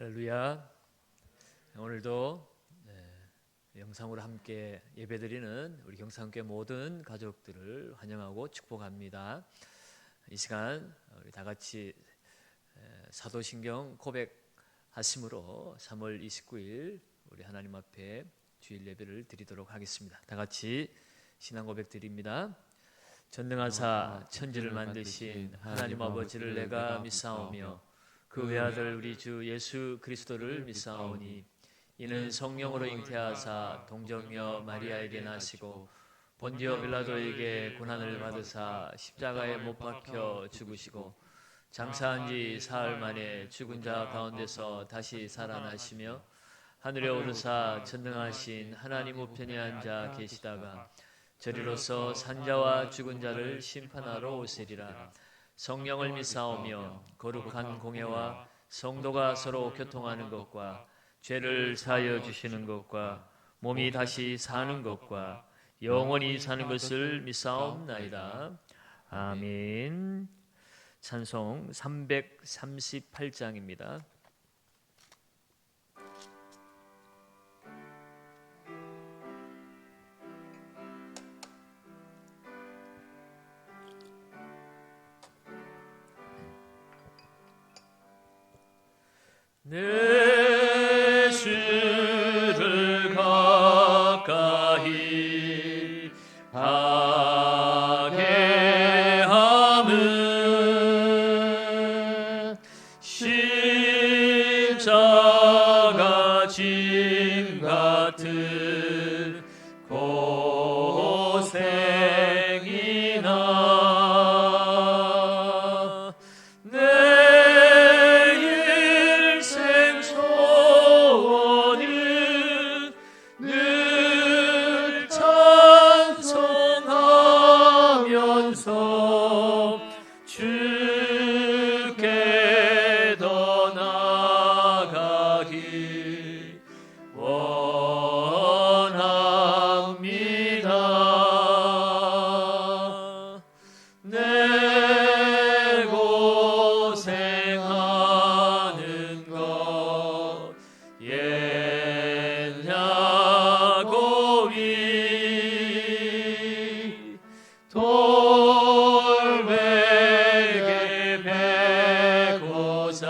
할렐루야. 오늘도 영상으로 함께 예배드리는 우리 경상교회 모든 가족들을 환영하고 축복합니다. 이 시간 우리 다 같이 사도신경 고백하심으로 3월 29일 우리 하나님 앞에 주일 예배를 드리도록 하겠습니다. 다 같이 신앙 고백 드립니다. 전능하사 천지를 만드신 하나님 아버지를 내가 믿사오며 그 외아들 우리 주 예수 그리스도를 믿사오니 이는 성령으로 잉태하사 동정녀 마리아에게 나시고 본디오 빌라도에게 고난을 받으사 십자가에 못 박혀 죽으시고 장사한 지 사흘 만에 죽은 자 가운데서 다시 살아나시며 하늘에 오르사 전능하신 하나님 우편에 앉아 계시다가 저리로서 산자와 죽은 자를 심판하러 오시리라. 성령을 믿사오며 거룩한 공예와 성도가 서로 교통하는 것과 죄를 사하여 주시는 것과 몸이 다시 사는 것과 영원히 사는 것을 믿사옵나이다. 아멘. 찬송 338장입니다. 내 주를 가까이 하게 함은 십자가 짐 같은 고생이나 주께 더 나아가기 원합니다. 내 고생하는 것 옛냐고이 돌베개 베고자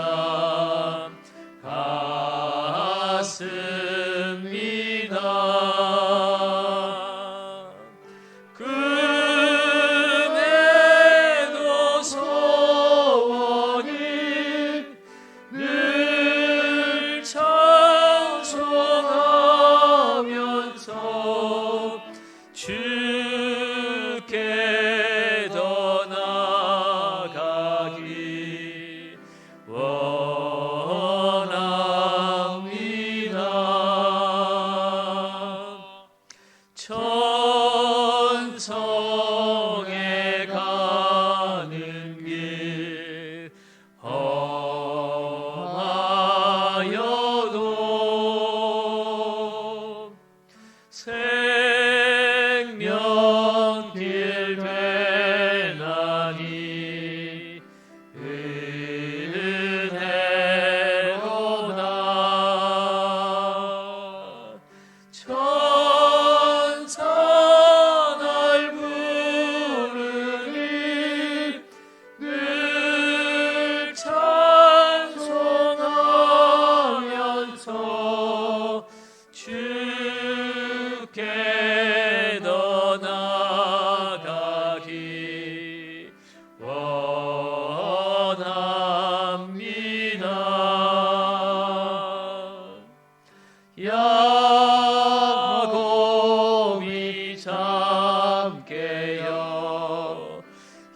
갔습니다. 그네도 소원이 늘 찬송하면서 주께 더 나아가기 원합니다. 천성에 가는 길 험하여도 생명길 되나니 은혜로다. 천사 날 부르니 늘 찬송하면서 주께 더 나아가기 원합니다. 야곱이 잠깨어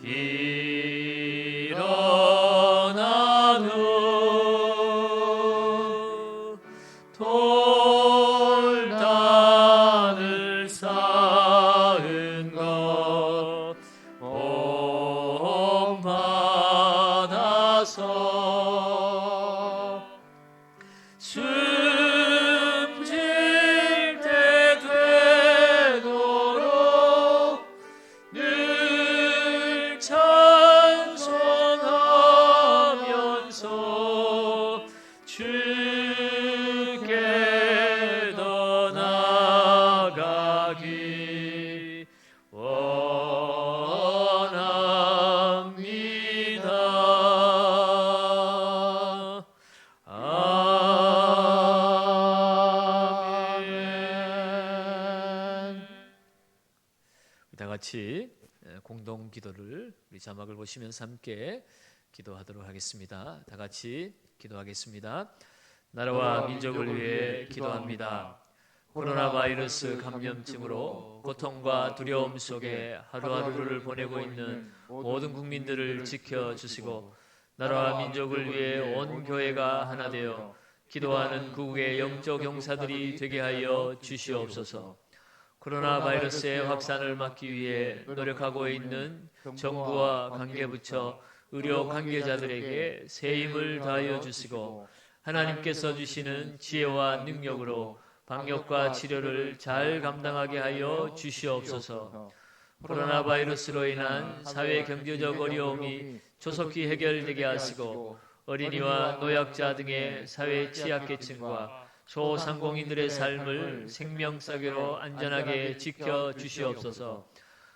일어난 후 돌단을 쌓은 것 온 같이 공동 기도를 우리 자막을 보시면서 함께 기도하도록 하겠습니다. 다 같이 기도하겠습니다. 나라와 민족을 위해 기도합니다. 코로나 바이러스 감염증으로 고통과 두려움 속에 하루하루를 보내고 있는 모든 국민들을 지켜주시고 나라와 민족을 위해 온 교회가 하나 되어 기도하는 구국의 영적 용사들이 되게 하여 주시옵소서. 코로나 바이러스의 확산을 막기 위해 노력하고 있는 정부와 관계부처, 의료 관계자들에게 새 힘을 다하여 주시고 하나님께서 주시는 지혜와 능력으로 방역과 치료를 잘 감당하게 하여 주시옵소서. 코로나 바이러스로 인한 사회 경제적 어려움이 조속히 해결되게 하시고 어린이와 노약자 등의 사회 취약계층과 소상공인들의 삶을 생명사계로 안전하게 지켜주시옵소서.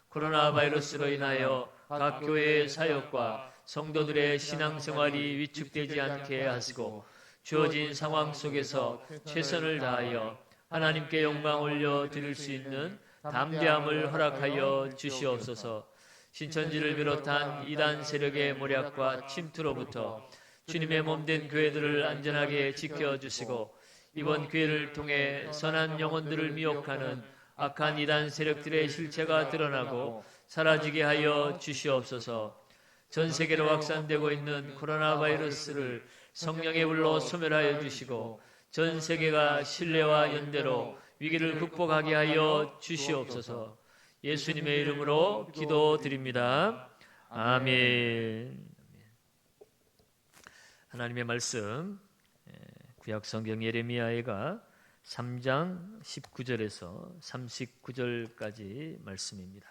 코로나 바이러스로 인하여 각 교회의 사역과 성도들의 신앙생활이 위축되지 않게 하시고 주어진 상황 속에서 최선을 다하여 하나님께 영광 올려드릴 수 있는 담대함을 허락하여 주시옵소서. 신천지를 비롯한 이단 세력의 모략과 침투로부터 주님의 몸된 교회들을 안전하게 지켜주시고 이번 기회를 통해 선한 영혼들을 미혹하는 악한 이단 세력들의 실체가 드러나고 사라지게 하여 주시옵소서. 전 세계로 확산되고 있는 코로나 바이러스를 성령의 불로 소멸하여 주시고 전 세계가 신뢰와 연대로 위기를 극복하게 하여 주시옵소서. 예수님의 이름으로 기도드립니다. 아멘. 하나님의 말씀 구약 성경 예레미야가 3장 19절에서 39절까지 말씀입니다.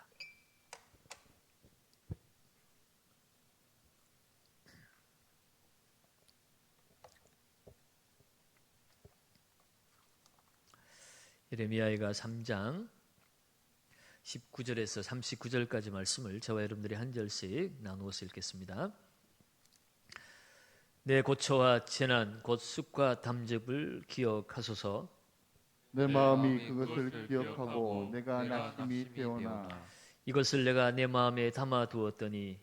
예레미야가 3장 19절에서 39절까지 말씀을 저와 여러분들이 한 절씩 나누어서 읽겠습니다. 내 고초와 재난 곧 쑥과 담즙을 기억하소서. 내 마음이 그것을 기억하고 내가 낙심이 되오나 이것을 내가 내 마음에 담아두었더니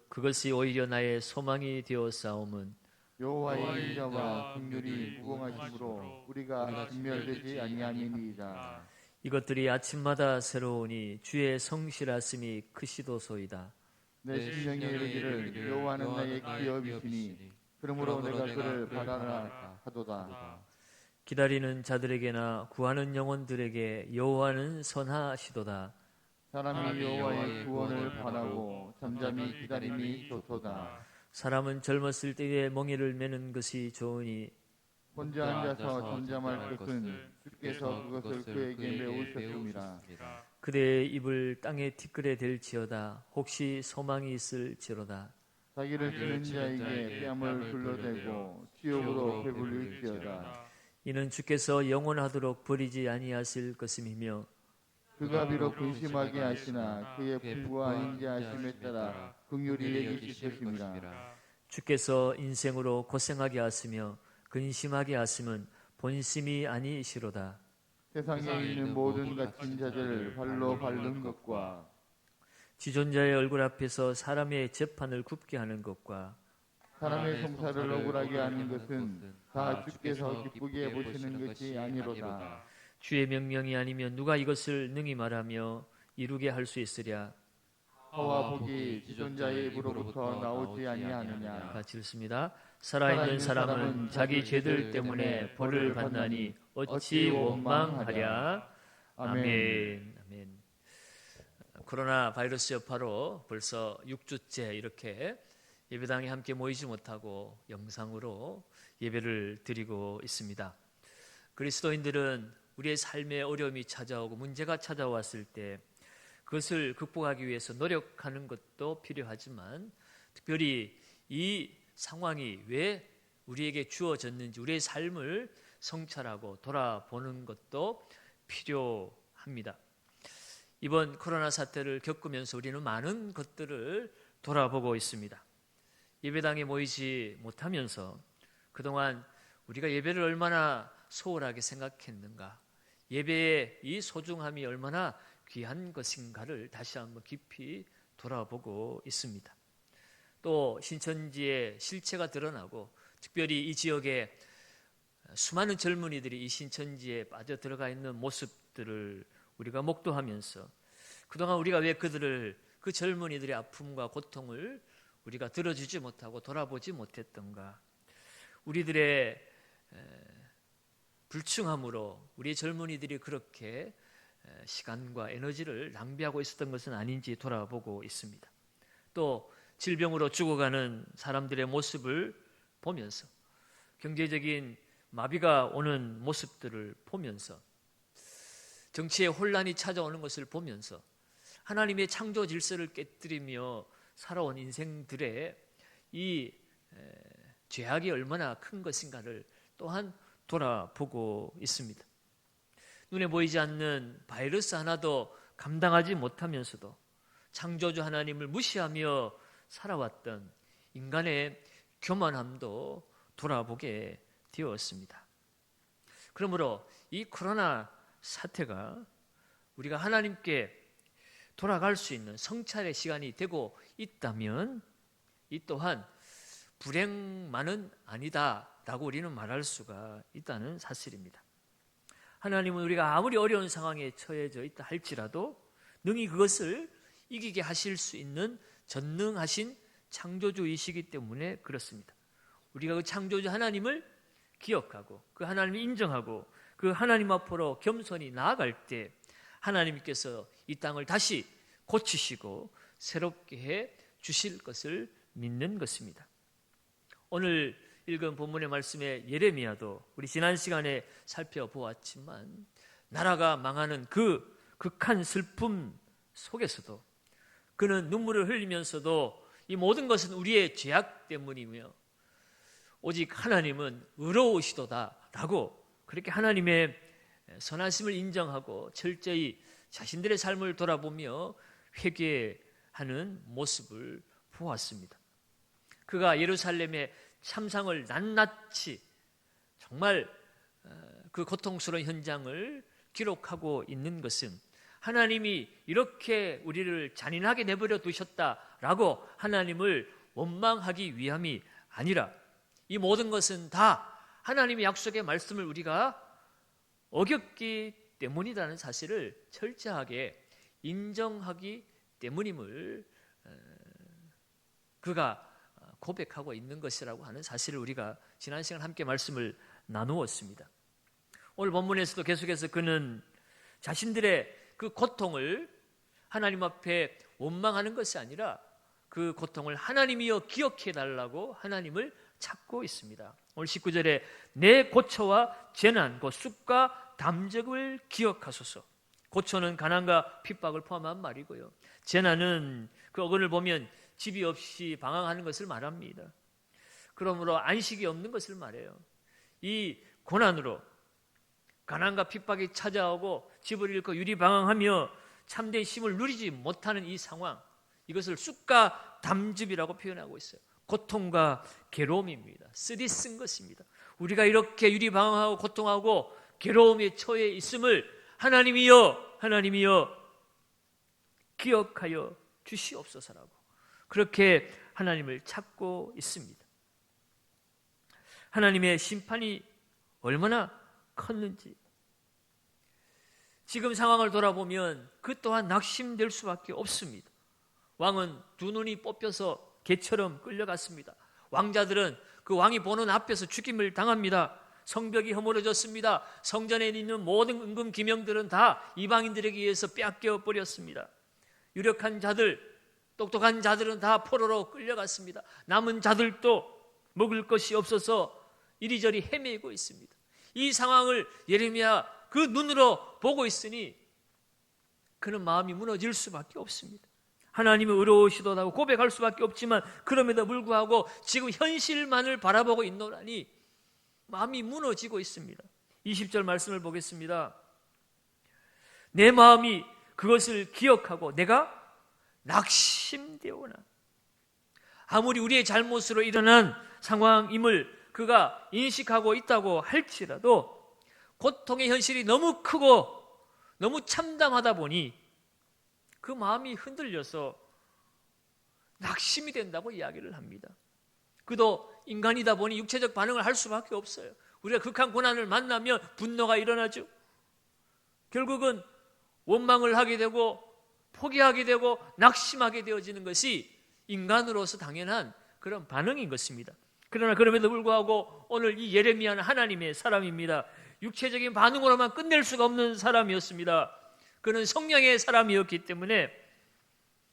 그것이 오히려 나의 소망이 되었사옴은 여호와의 인자와 긍휼이 무궁하심으로 우리가 진멸되지 아니함이니이다. 이것들이 아침마다 새로우니 주의 성실하심이 크시도소이다. 내 심령이 이르기를 여호와는 나의 기업이시니 그러므로 내가 그를 바라라 하도다. 기다리는 자들에게나 구하는 영혼들에게 여호와는 선하시도다. 사람이 여호와의 구원을 바라고 잠잠히 기다림이 좋도다. 사람은 젊었을 때에 멍에를 매는 것이 좋으니 혼자 앉아서 잠잠할 것은 주께서 그것을 그에게 메우셨음이라. 그대의 입을 땅에 티끌에 댈지어다. 혹시 소망이 있을지로다. 자기를 치는 자에게 뺨을 둘러대고 치욕으로 배불릴지어다. 이는 주께서 영원하도록 버리지 아니하실 것임이며 그가 비록 근심하게 하시나 그의 풍부와 인자하심에 따라 긍휼히 여기실 것입니다. 주께서 인생으로 고생하게 하시며 근심하게 하심은 본심이 아니시로다. 세상에 있는 모든 갇힌 자들을 발로 밟는 것과 지존자의 얼굴 앞에서 사람의 재판을 굽게 하는 것과 사람의 송사를 억울하게 하는 것은 다 주께서 기쁘게 보시는 것이 아니로다. 주의 명령이 아니면 누가 이것을 능히 말하며 이루게 할 수 있으랴. 화와 복이 지존자의 입으로부터 나오지 아니하느냐. 같이 읽습니다. 살아있는 사람은 자기 죄들 때문에 벌을 받나니 어찌 원망하랴. 아멘. 아멘. 코로나 바이러스 여파로 벌써 6주째 이렇게 예배당에 함께 모이지 못하고 영상으로 예배를 드리고 있습니다. 그리스도인들은 우리의 삶에 어려움이 찾아오고 문제가 찾아왔을 때 그것을 극복하기 위해서 노력하는 것도 필요하지만 특별히 이 상황이 왜 우리에게 주어졌는지 우리의 삶을 성찰하고 돌아보는 것도 필요합니다. 이번 코로나 사태를 겪으면서 우리는 많은 것들을 돌아보고 있습니다. 예배당에 모이지 못하면서 그동안 우리가 예배를 얼마나 소홀하게 생각했는가, 예배의 이 소중함이 얼마나 귀한 것인가를 다시 한번 깊이 돌아보고 있습니다. 또 신천지의 실체가 드러나고 특별히 이 지역에 수많은 젊은이들이 이 신천지에 빠져들어가 있는 모습들을 우리가 목도하면서 그동안 우리가 왜 그 젊은이들의 아픔과 고통을 우리가 들어주지 못하고 돌아보지 못했던가. 우리들의 불충함으로 우리 젊은이들이 그렇게 시간과 에너지를 낭비하고 있었던 것은 아닌지 돌아보고 있습니다. 또 질병으로 죽어가는 사람들의 모습을 보면서 경제적인 마비가 오는 모습들을 보면서 정치의 혼란이 찾아오는 것을 보면서 하나님의 창조 질서를 깨뜨리며 살아온 인생들의 이 죄악이 얼마나 큰 것인가를 또한 돌아보고 있습니다. 눈에 보이지 않는 바이러스 하나도 감당하지 못하면서도 창조주 하나님을 무시하며 살아왔던 인간의 교만함도 돌아보게 되었습니다. 그러므로 이 코로나 사태가 우리가 하나님께 돌아갈 수 있는 성찰의 시간이 되고 있다면 이 또한 불행만은 아니다라고 우리는 말할 수가 있다는 사실입니다. 하나님은 우리가 아무리 어려운 상황에 처해져 있다 할지라도 능히 그것을 이기게 하실 수 있는 전능하신 창조주이시기 때문에 그렇습니다. 우리가 그 창조주 하나님을 기억하고 그 하나님을 인정하고 그 하나님 앞으로 겸손히 나아갈 때 하나님께서 이 땅을 다시 고치시고 새롭게 해 주실 것을 믿는 것입니다. 오늘 읽은 본문의 말씀에 예레미야도 우리 지난 시간에 살펴보았지만 나라가 망하는 그 극한 슬픔 속에서도 그는 눈물을 흘리면서도 이 모든 것은 우리의 죄악 때문이며 오직 하나님은 의로우시도다라고 그렇게 하나님의 선하심을 인정하고 철저히 자신들의 삶을 돌아보며 회개하는 모습을 보았습니다. 그가 예루살렘의 참상을 낱낱이 정말 그 고통스러운 현장을 기록하고 있는 것은 하나님이 이렇게 우리를 잔인하게 내버려 두셨다라고 하나님을 원망하기 위함이 아니라 이 모든 것은 다 하나님의 약속의 말씀을 우리가 어겼기 때문이라는 사실을 철저하게 인정하기 때문임을 그가 고백하고 있는 것이라고 하는 사실을 우리가 지난 시간 함께 말씀을 나누었습니다. 오늘 본문에서도 계속해서 그는 자신들의 그 고통을 하나님 앞에 원망하는 것이 아니라 그 고통을 하나님이여 기억해 달라고 하나님을 찾고 있습니다. 오늘 19절에 내 고초와 재난, 곧 쑥과 담적을 기억하소서. 고초는 가난과 핍박을 포함한 말이고요. 재난은 그 어근을 보면 집이 없이 방황하는 것을 말합니다. 그러므로 안식이 없는 것을 말해요. 이 고난으로 가난과 핍박이 찾아오고 집을 잃고 유리방황하며 참된 쉼을 누리지 못하는 이 상황, 이것을 쑥과 담즙이라고 표현하고 있어요. 고통과 괴로움입니다. 쓰디 쓴 것입니다. 우리가 이렇게 유리방황하고 고통하고 괴로움에 처해 있음을 하나님이여 기억하여 주시옵소서라고 그렇게 하나님을 찾고 있습니다. 하나님의 심판이 얼마나 컸는지 지금 상황을 돌아보면 그 또한 낙심될 수밖에 없습니다. 왕은 두 눈이 뽑혀서 개처럼 끌려갔습니다. 왕자들은 그 왕이 보는 앞에서 죽임을 당합니다. 성벽이 허물어졌습니다. 성전에 있는 모든 은금 기명들은 다 이방인들에게 의해서 빼앗겨 버렸습니다. 유력한 자들, 똑똑한 자들은 다 포로로 끌려갔습니다. 남은 자들도 먹을 것이 없어서 이리저리 헤매고 있습니다. 이 상황을 예레미야 그 눈으로 보고 있으니 그는 마음이 무너질 수밖에 없습니다. 하나님이 의로우시도다고 고백할 수밖에 없지만 그럼에도 불구하고 지금 현실만을 바라보고 있노라니 마음이 무너지고 있습니다. 20절 말씀을 보겠습니다. 내 마음이 그것을 기억하고 내가 낙심되오나. 아무리 우리의 잘못으로 일어난 상황임을 그가 인식하고 있다고 할지라도 고통의 현실이 너무 크고 너무 참담하다 보니 그 마음이 흔들려서 낙심이 된다고 이야기를 합니다. 그도 인간이다 보니 육체적 반응을 할 수밖에 없어요. 우리가 극한 고난을 만나면 분노가 일어나죠. 결국은 원망을 하게 되고 포기하게 되고 낙심하게 되어지는 것이 인간으로서 당연한 그런 반응인 것입니다. 그러나 그럼에도 불구하고 오늘 이 예레미야는 하나님의 사람입니다. 육체적인 반응으로만 끝낼 수가 없는 사람이었습니다. 그는 성령의 사람이었기 때문에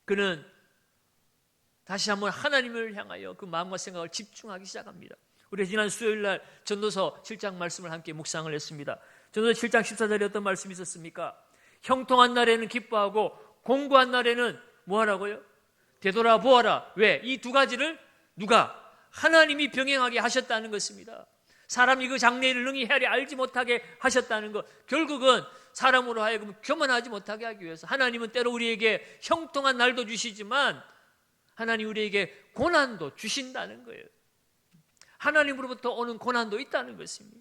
그는 다시 한번 하나님을 향하여 그 마음과 생각을 집중하기 시작합니다. 우리 지난 수요일 날 전도서 7장 말씀을 함께 묵상을 했습니다. 전도서 7장 14절에 어떤 말씀이 있었습니까? 형통한 날에는 기뻐하고 공고한 날에는 뭐 하라고요? 되돌아보아라. 왜? 이 두 가지를 누가? 하나님이 병행하게 하셨다는 것입니다. 사람이 그 장래를 능히 헤아려 알지 못하게 하셨다는 것. 결국은 사람으로 하여금 교만하지 못하게 하기 위해서 하나님은 때로 우리에게 형통한 날도 주시지만 하나님 우리에게 고난도 주신다는 거예요. 하나님으로부터 오는 고난도 있다는 것입니다.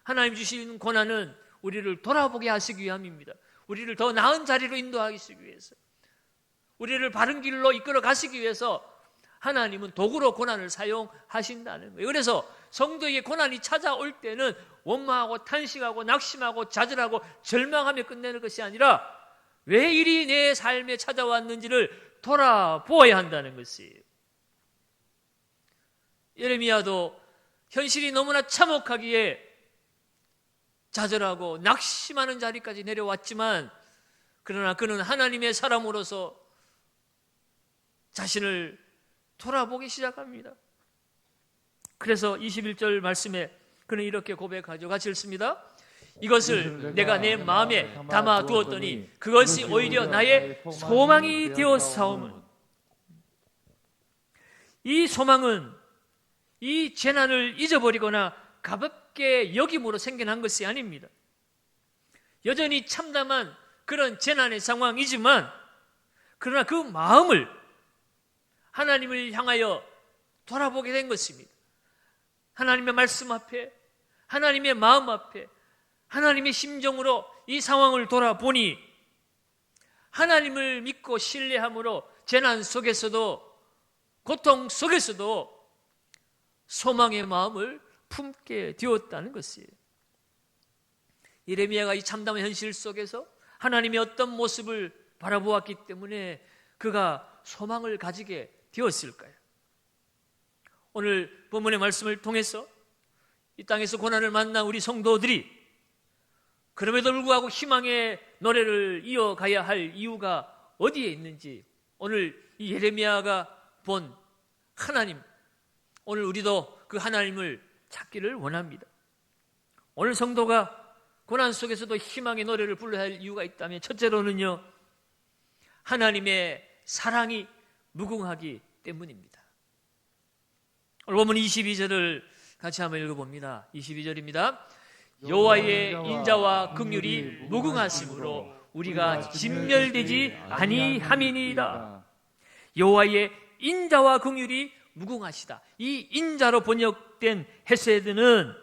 하나님 주시는 고난은 우리를 돌아보게 하시기 위함입니다. 우리를 더 나은 자리로 인도하시기 위해서, 우리를 바른 길로 이끌어 가시기 위해서 하나님은 도구로 고난을 사용하신다는 거예요. 그래서 성도에게 고난이 찾아올 때는 원망하고 탄식하고 낙심하고 좌절하고 절망하며 끝내는 것이 아니라 왜 이리 내 삶에 찾아왔는지를 돌아보아야 한다는 것이에요. 예레미야도 현실이 너무나 참혹하기에 좌절하고 낙심하는 자리까지 내려왔지만 그러나 그는 하나님의 사람으로서 자신을 돌아보기 시작합니다. 그래서 21절 말씀에 그는 이렇게 고백하죠. 같이 읽습니다. 이것을 내가 내 마음에 담아 두었더니 그것이 오히려 나의 소망이 되었사오면, 이 소망은 이 재난을 잊어버리거나 가볍게 여김으로 생겨난 것이 아닙니다. 여전히 참담한 그런 재난의 상황이지만 그러나 그 마음을 하나님을 향하여 돌아보게 된 것입니다. 하나님의 말씀 앞에, 하나님의 마음 앞에, 하나님의 심정으로 이 상황을 돌아보니 하나님을 믿고 신뢰함으로 재난 속에서도 고통 속에서도 소망의 마음을 품게 되었다는 것이에요. 예레미야가 이 참담한 현실 속에서 하나님의 어떤 모습을 바라보았기 때문에 그가 소망을 가지게 되었을까요? 오늘 본문의 말씀을 통해서 이 땅에서 고난을 만난 우리 성도들이 그럼에도 불구하고 희망의 노래를 이어가야 할 이유가 어디에 있는지 오늘 이 예레미야가 본 하나님, 오늘 우리도 그 하나님을 찾기를 원합니다. 오늘 성도가 고난 속에서도 희망의 노래를 불러야 할 이유가 있다면 첫째로는요, 하나님의 사랑이 무궁하기 때문입니다. 오늘 본문 22절을 같이 한번 읽어봅니다. 22절입니다. 여호와의 인자와 긍휼이 무궁하심으로 우리가 진멸되지 아니함이니이다. 여호와의 인자와 긍휼이 무궁하시다. 이 인자로 번역된 헤세드는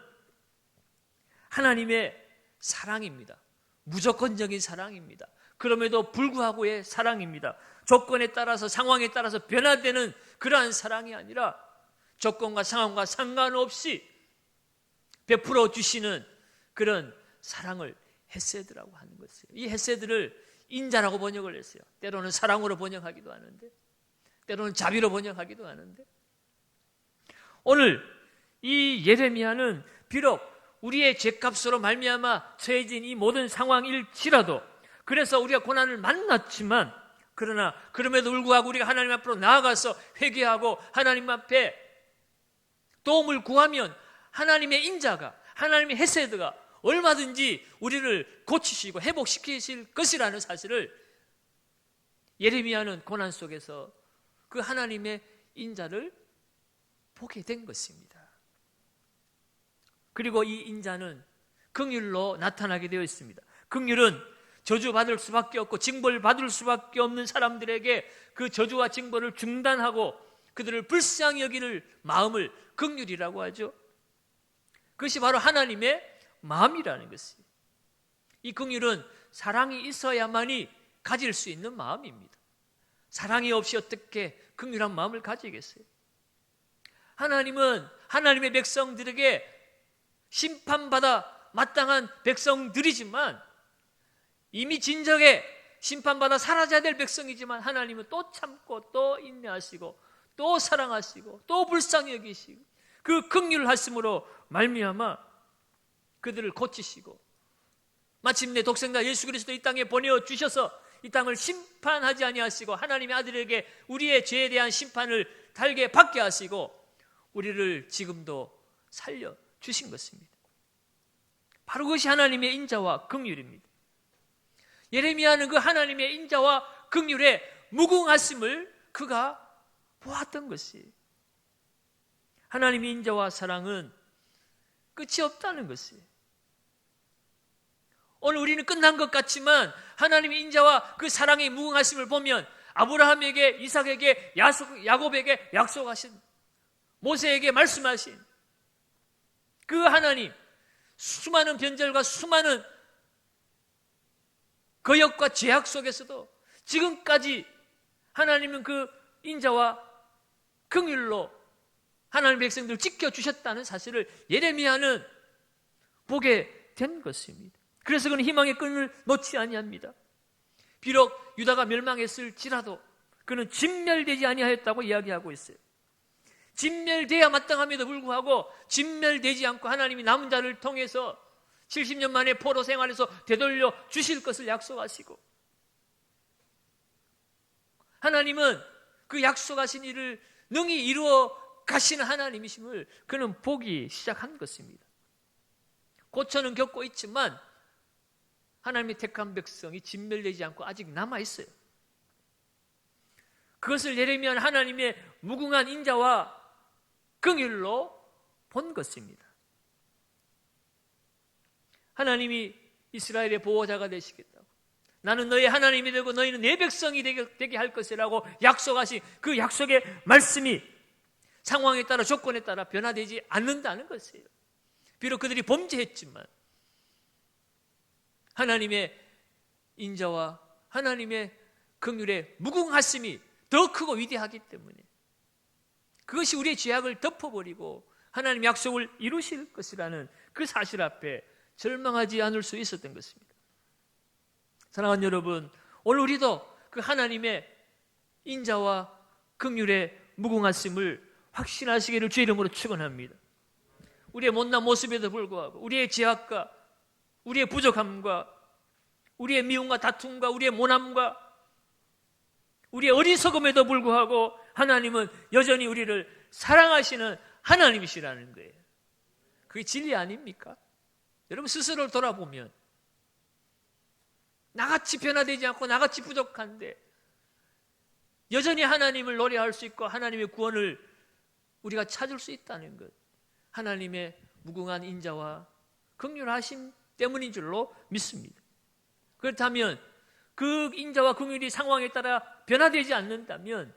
하나님의 사랑입니다. 무조건적인 사랑입니다. 그럼에도 불구하고의 사랑입니다. 조건에 따라서 상황에 따라서 변화되는 그러한 사랑이 아니라 조건과 상황과 상관없이 베풀어 주시는 그런 사랑을 헤세드라고 하는 것이에요. 이 헤세드를 인자라고 번역을 했어요. 때로는 사랑으로 번역하기도 하는데 때로는 자비로 번역하기도 하는데 오늘 이 예레미야는 비록 우리의 죄값으로 말미암아 처해진 이 모든 상황일지라도 그래서 우리가 고난을 만났지만 그러나 그럼에도 불구하고 우리가 하나님 앞으로 나아가서 회개하고 하나님 앞에 도움을 구하면 하나님의 인자가 하나님의 헤세드가 얼마든지 우리를 고치시고 회복시키실 것이라는 사실을 예레미야는 고난 속에서 그 하나님의 인자를 보게 된 것입니다. 그리고 이 인자는 긍휼로 나타나게 되어 있습니다. 긍휼은 저주받을 수밖에 없고 징벌 받을 수밖에 없는 사람들에게 그 저주와 징벌을 중단하고 그들을 불쌍히 여기는 마음을 긍휼이라고 하죠. 그것이 바로 하나님의 마음이라는 것이에요. 이 긍휼은 사랑이 있어야만이 가질 수 있는 마음입니다. 사랑이 없이 어떻게 긍휼한 마음을 가지겠어요? 하나님은 하나님의 백성들에게 심판받아 마땅한 백성들이지만, 이미 진정에 심판받아 사라져야 될 백성이지만, 하나님은 또 참고 또 인내하시고 또 사랑하시고 또 불쌍히 여기시고 그 긍휼하심으로 말미암아 그들을 고치시고 마침내 독생자 예수 그리스도 이 땅에 보내주셔서 이 땅을 심판하지 아니하시고 하나님의 아들에게 우리의 죄에 대한 심판을 달게 받게 하시고 우리를 지금도 살려주신 것입니다. 바로 그것이 하나님의 인자와 긍휼입니다. 예레미야는 그 하나님의 인자와 긍휼의 무궁하심을 그가 보았던 것이, 하나님의 인자와 사랑은 끝이 없다는 것이에요. 오늘 우리는 끝난 것 같지만 하나님의 인자와 그 사랑의 무궁하심을 보면 아브라함에게, 이삭에게, 야곱에게 약속하신, 모세에게 말씀하신 그 하나님, 수많은 변절과 수많은 거역과 죄악 속에서도 지금까지 하나님은 그 인자와 긍휼로 하나님의 백성들을 지켜주셨다는 사실을 예레미야는 보게 된 것입니다. 그래서 그는 희망의 끈을 놓지 아니합니다. 비록 유다가 멸망했을지라도 그는 진멸되지 아니하였다고 이야기하고 있어요. 진멸돼야 마땅함에도 불구하고 진멸되지 않고 하나님이 남은 자를 통해서 70년 만에 포로 생활에서 되돌려 주실 것을 약속하시고, 하나님은 그 약속하신 일을 능히 이루어 가시는 하나님이심을 그는 보기 시작한 것입니다. 고초는 겪고 있지만 하나님의 택한 백성이 진멸되지 않고 아직 남아있어요. 그것을 예레미야는 하나님의 무궁한 인자와 긍휼로 본 것입니다. 하나님이 이스라엘의 보호자가 되시겠다고, 나는 너의 하나님이 되고 너희는 내 백성이 되게 할 것이라고 약속하신 그 약속의 말씀이 상황에 따라 조건에 따라 변화되지 않는다는 것이에요. 비록 그들이 범죄했지만 하나님의 인자와 하나님의 긍휼의 무궁하심이 더 크고 위대하기 때문에 그것이 우리의 죄악을 덮어버리고 하나님의 약속을 이루실 것이라는 그 사실 앞에 절망하지 않을 수 있었던 것입니다. 사랑하는 여러분, 오늘 우리도 그 하나님의 인자와 긍휼의 무궁하심을 확신하시기를 주의 이름으로 축원합니다. 우리의 못난 모습에도 불구하고 우리의 죄악과 우리의 부족함과 우리의 미움과 다툼과 우리의 모함과 우리의 어리석음에도 불구하고 하나님은 여전히 우리를 사랑하시는 하나님이시라는 거예요. 그게 진리 아닙니까? 여러분 스스로를 돌아보면 나같이 변화되지 않고 나같이 부족한데 여전히 하나님을 노래할 수 있고 하나님의 구원을 우리가 찾을 수 있다는 것, 하나님의 무궁한 인자와 긍휼하심 때문인 줄로 믿습니다. 그렇다면 그 인자와 긍휼이 상황에 따라 변화되지 않는다면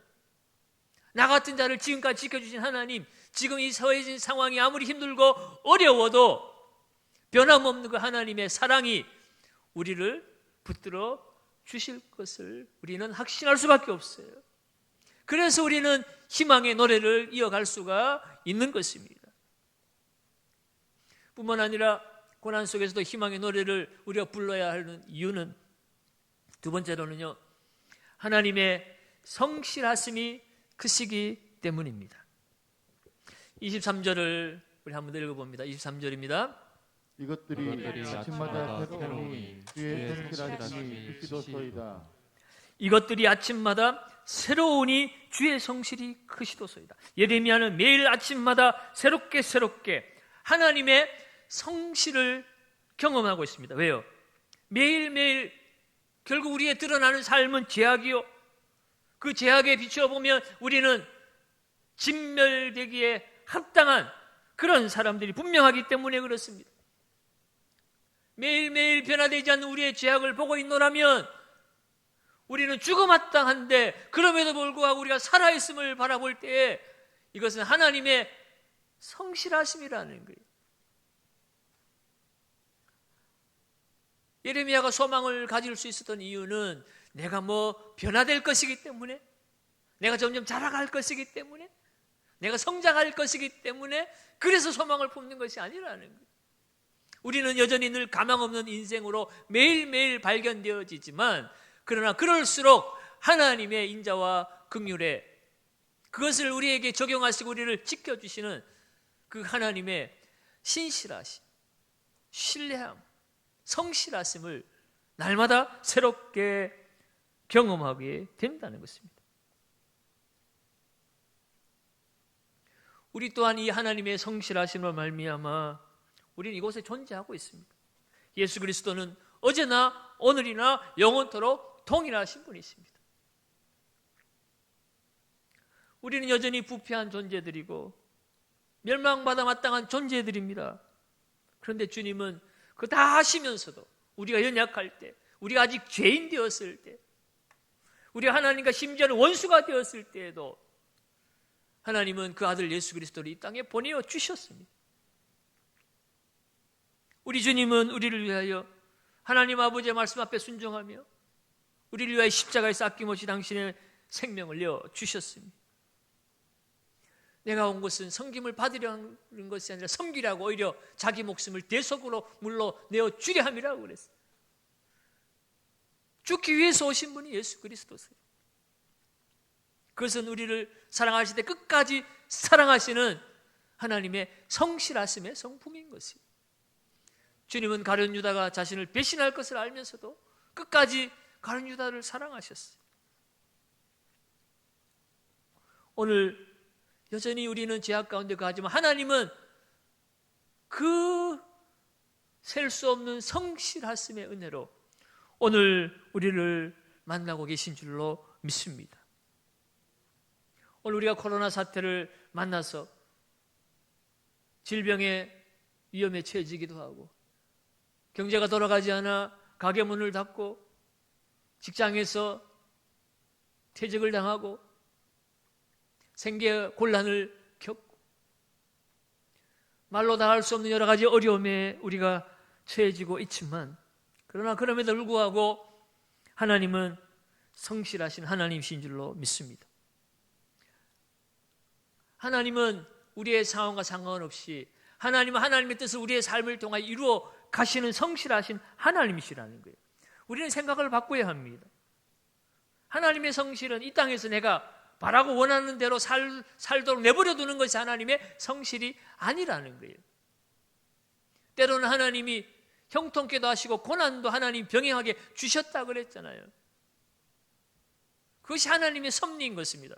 나 같은 자를 지금까지 지켜주신 하나님, 지금 이 처해진 상황이 아무리 힘들고 어려워도 변함없는 그 하나님의 사랑이 우리를 붙들어 주실 것을 우리는 확신할 수밖에 없어요. 그래서 우리는 희망의 노래를 이어갈 수가 있는 것입니다. 뿐만 아니라 고난 속에서도 희망의 노래를 우리가 불러야 하는 이유는 두 번째로는요, 하나님의 성실하심이 크시기 때문입니다. 23절을 우리 한번 읽어봅니다. 23절입니다. 이것들이 아침마다 새로우니 주의 성실하심이 크시도소이다. 이것들이 아침마다 새로우니 주의 성실이 크시도소이다. 예레미야는 매일 아침마다 새롭게 하나님의 성실을 경험하고 있습니다. 왜요? 매일매일 결국 우리의 드러나는 삶은 죄악이요, 그 죄악에 비추어보면 우리는 진멸되기에 합당한 그런 사람들이 분명하기 때문에 그렇습니다. 매일매일 변화되지 않는 우리의 죄악을 보고 있노라면 우리는 죽어마땅한데, 그럼에도 불구하고 우리가 살아있음을 바라볼 때에 이것은 하나님의 성실하심이라는 거예요. 예레미야가 소망을 가질 수 있었던 이유는 내가 뭐 변화될 것이기 때문에, 내가 점점 자라갈 것이기 때문에, 내가 성장할 것이기 때문에 그래서 소망을 품는 것이 아니라는 거예요. 우리는 여전히 늘 가망 없는 인생으로 매일매일 발견되어지지만, 그러나 그럴수록 하나님의 인자와 긍휼에 그것을 우리에게 적용하시고 우리를 지켜주시는 그 하나님의 신실하심, 신뢰함, 성실하심을 날마다 새롭게 경험하게 된다는 것입니다. 우리 또한 이 하나님의 성실하심으로 말미암아 우리는 이곳에 존재하고 있습니다. 예수 그리스도는 어제나 오늘이나 영원토록 동일하신 분이십니다. 우리는 여전히 부패한 존재들이고 멸망받아 마땅한 존재들입니다. 그런데 주님은 그거 다 하시면서도 우리가 연약할 때, 우리가 아직 죄인 되었을 때, 우리가 하나님과 심지어는 원수가 되었을 때에도 하나님은 그 아들 예수 그리스도를 이 땅에 보내어 주셨습니다. 우리 주님은 우리를 위하여 하나님 아버지의 말씀 앞에 순종하며 우리를 위하여 십자가에서 아낌없이 당신의 생명을 내어 주셨습니다. 내가 온 것은 섬김을 받으려는 것이 아니라 섬기라고 오히려 자기 목숨을 대속으로 물로 내어 주려 함이라고 그랬어요. 죽기 위해서 오신 분이 예수 그리스도세요. 그것은 우리를 사랑하실 때 끝까지 사랑하시는 하나님의 성실하심의 성품인 것이에요. 주님은 가룟 유다가 자신을 배신할 것을 알면서도 끝까지 가룟 유다를 사랑하셨어요. 오늘 여전히 우리는 죄악 가운데 거하지만 하나님은 그 셀 수 없는 성실하심의 은혜로 오늘 우리를 만나고 계신 줄로 믿습니다. 오늘 우리가 코로나 사태를 만나서 질병의 위험에 처해지기도 하고 경제가 돌아가지 않아 가게 문을 닫고 직장에서 퇴직을 당하고 생계 곤란을 겪고 말로 다 할 수 없는 여러 가지 어려움에 우리가 처해지고 있지만 그러나 그럼에도 불구하고 하나님은 성실하신 하나님이신 줄로 믿습니다. 하나님은 우리의 상황과 상관없이 하나님은 하나님의 뜻을 우리의 삶을 통해 이루어 가시는 성실하신 하나님이시라는 거예요. 우리는 생각을 바꿔야 합니다. 하나님의 성실은 이 땅에서 내가 바라고 원하는 대로 살도록 내버려 두는 것이 하나님의 성실이 아니라는 거예요. 때로는 하나님이 형통케도 하시고 고난도 하나님 병행하게 주셨다 그랬잖아요. 그것이 하나님의 섭리인 것입니다.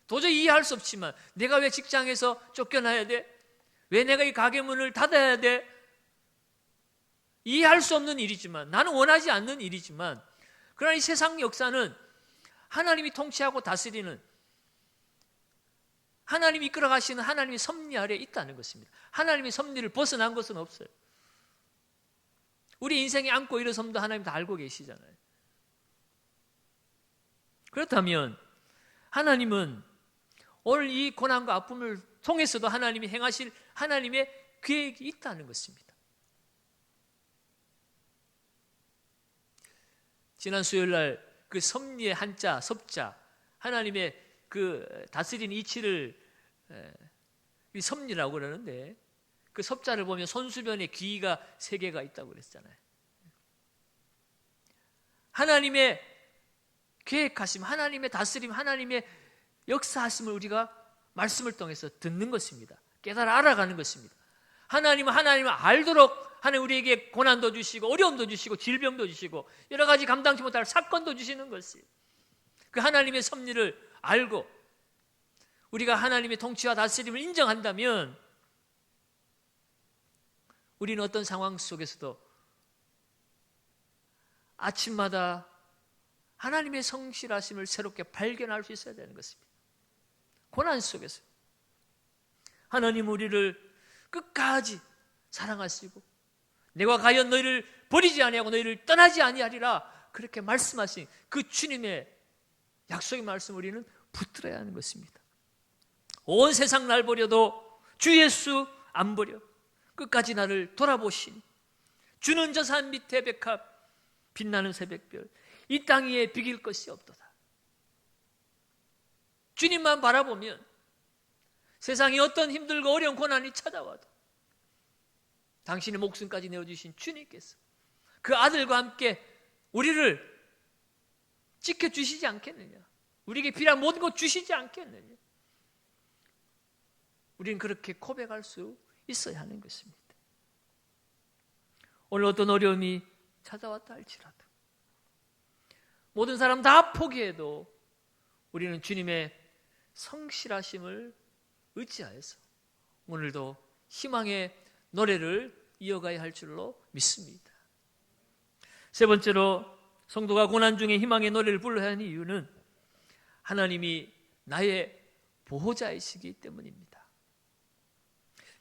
도저히 이해할 수 없지만 내가 왜 직장에서 쫓겨나야 돼? 왜 내가 이 가게 문을 닫아야 돼? 이해할 수 없는 일이지만 나는 원하지 않는 일이지만 그러나 이 세상 역사는 하나님이 통치하고 다스리는 하나님이 이끌어 가시는 하나님의 섭리 아래에 있다는 것입니다. 하나님의 섭리를 벗어난 것은 없어요. 우리 인생에 안고 일어섬도 하나님 다 알고 계시잖아요. 그렇다면 하나님은 오늘 이 고난과 아픔을 통해서도 하나님이 행하실 하나님의 계획이 있다는 것입니다. 지난 수요일 날 그 섭리의 한자, 섭자, 하나님의 그 다스리는 이치를 섭리라고 그러는데 그 섭자를 보면 손수변에 귀가 3개가 있다고 그랬잖아요. 하나님의 계획하심, 하나님의 다스림, 하나님의 역사하심을 우리가 말씀을 통해서 듣는 것입니다. 깨달아 알아가는 것입니다. 하나님은 하나님을 알도록 하나님 우리에게 고난도 주시고 어려움도 주시고 질병도 주시고 여러 가지 감당치 못할 사건도 주시는 것이에요. 그 하나님의 섭리를 알고 우리가 하나님의 통치와 다스림을 인정한다면 우리는 어떤 상황 속에서도 아침마다 하나님의 성실하심을 새롭게 발견할 수 있어야 되는 것입니다. 고난 속에서 하나님 우리를 끝까지 사랑하시고 내가 과연 너희를 버리지 아니하고 너희를 떠나지 아니하리라 그렇게 말씀하신 그 주님의 약속의 말씀 우리는 붙들어야 하는 것입니다. 온 세상 날 버려도 주 예수 안 버려 끝까지 나를 돌아보시니 주는 저 산 밑에 백합 빛나는 새벽별 이 땅 위에 비길 것이 없도다. 주님만 바라보면 세상에 어떤 힘들고 어려운 고난이 찾아와도 당신의 목숨까지 내어주신 주님께서 그 아들과 함께 우리를 지켜주시지 않겠느냐? 우리에게 필요한 모든 것 주시지 않겠느냐? 우리는 그렇게 고백할 수 있어야 하는 것입니다. 오늘 어떤 어려움이 찾아왔다 할지라도 모든 사람 다 포기해도 우리는 주님의 성실하심을 의지하여서 오늘도 희망의 노래를 이어가야 할 줄로 믿습니다. 세 번째로 성도가 고난 중에 희망의 노래를 불러야 하는 이유는 하나님이 나의 보호자이시기 때문입니다.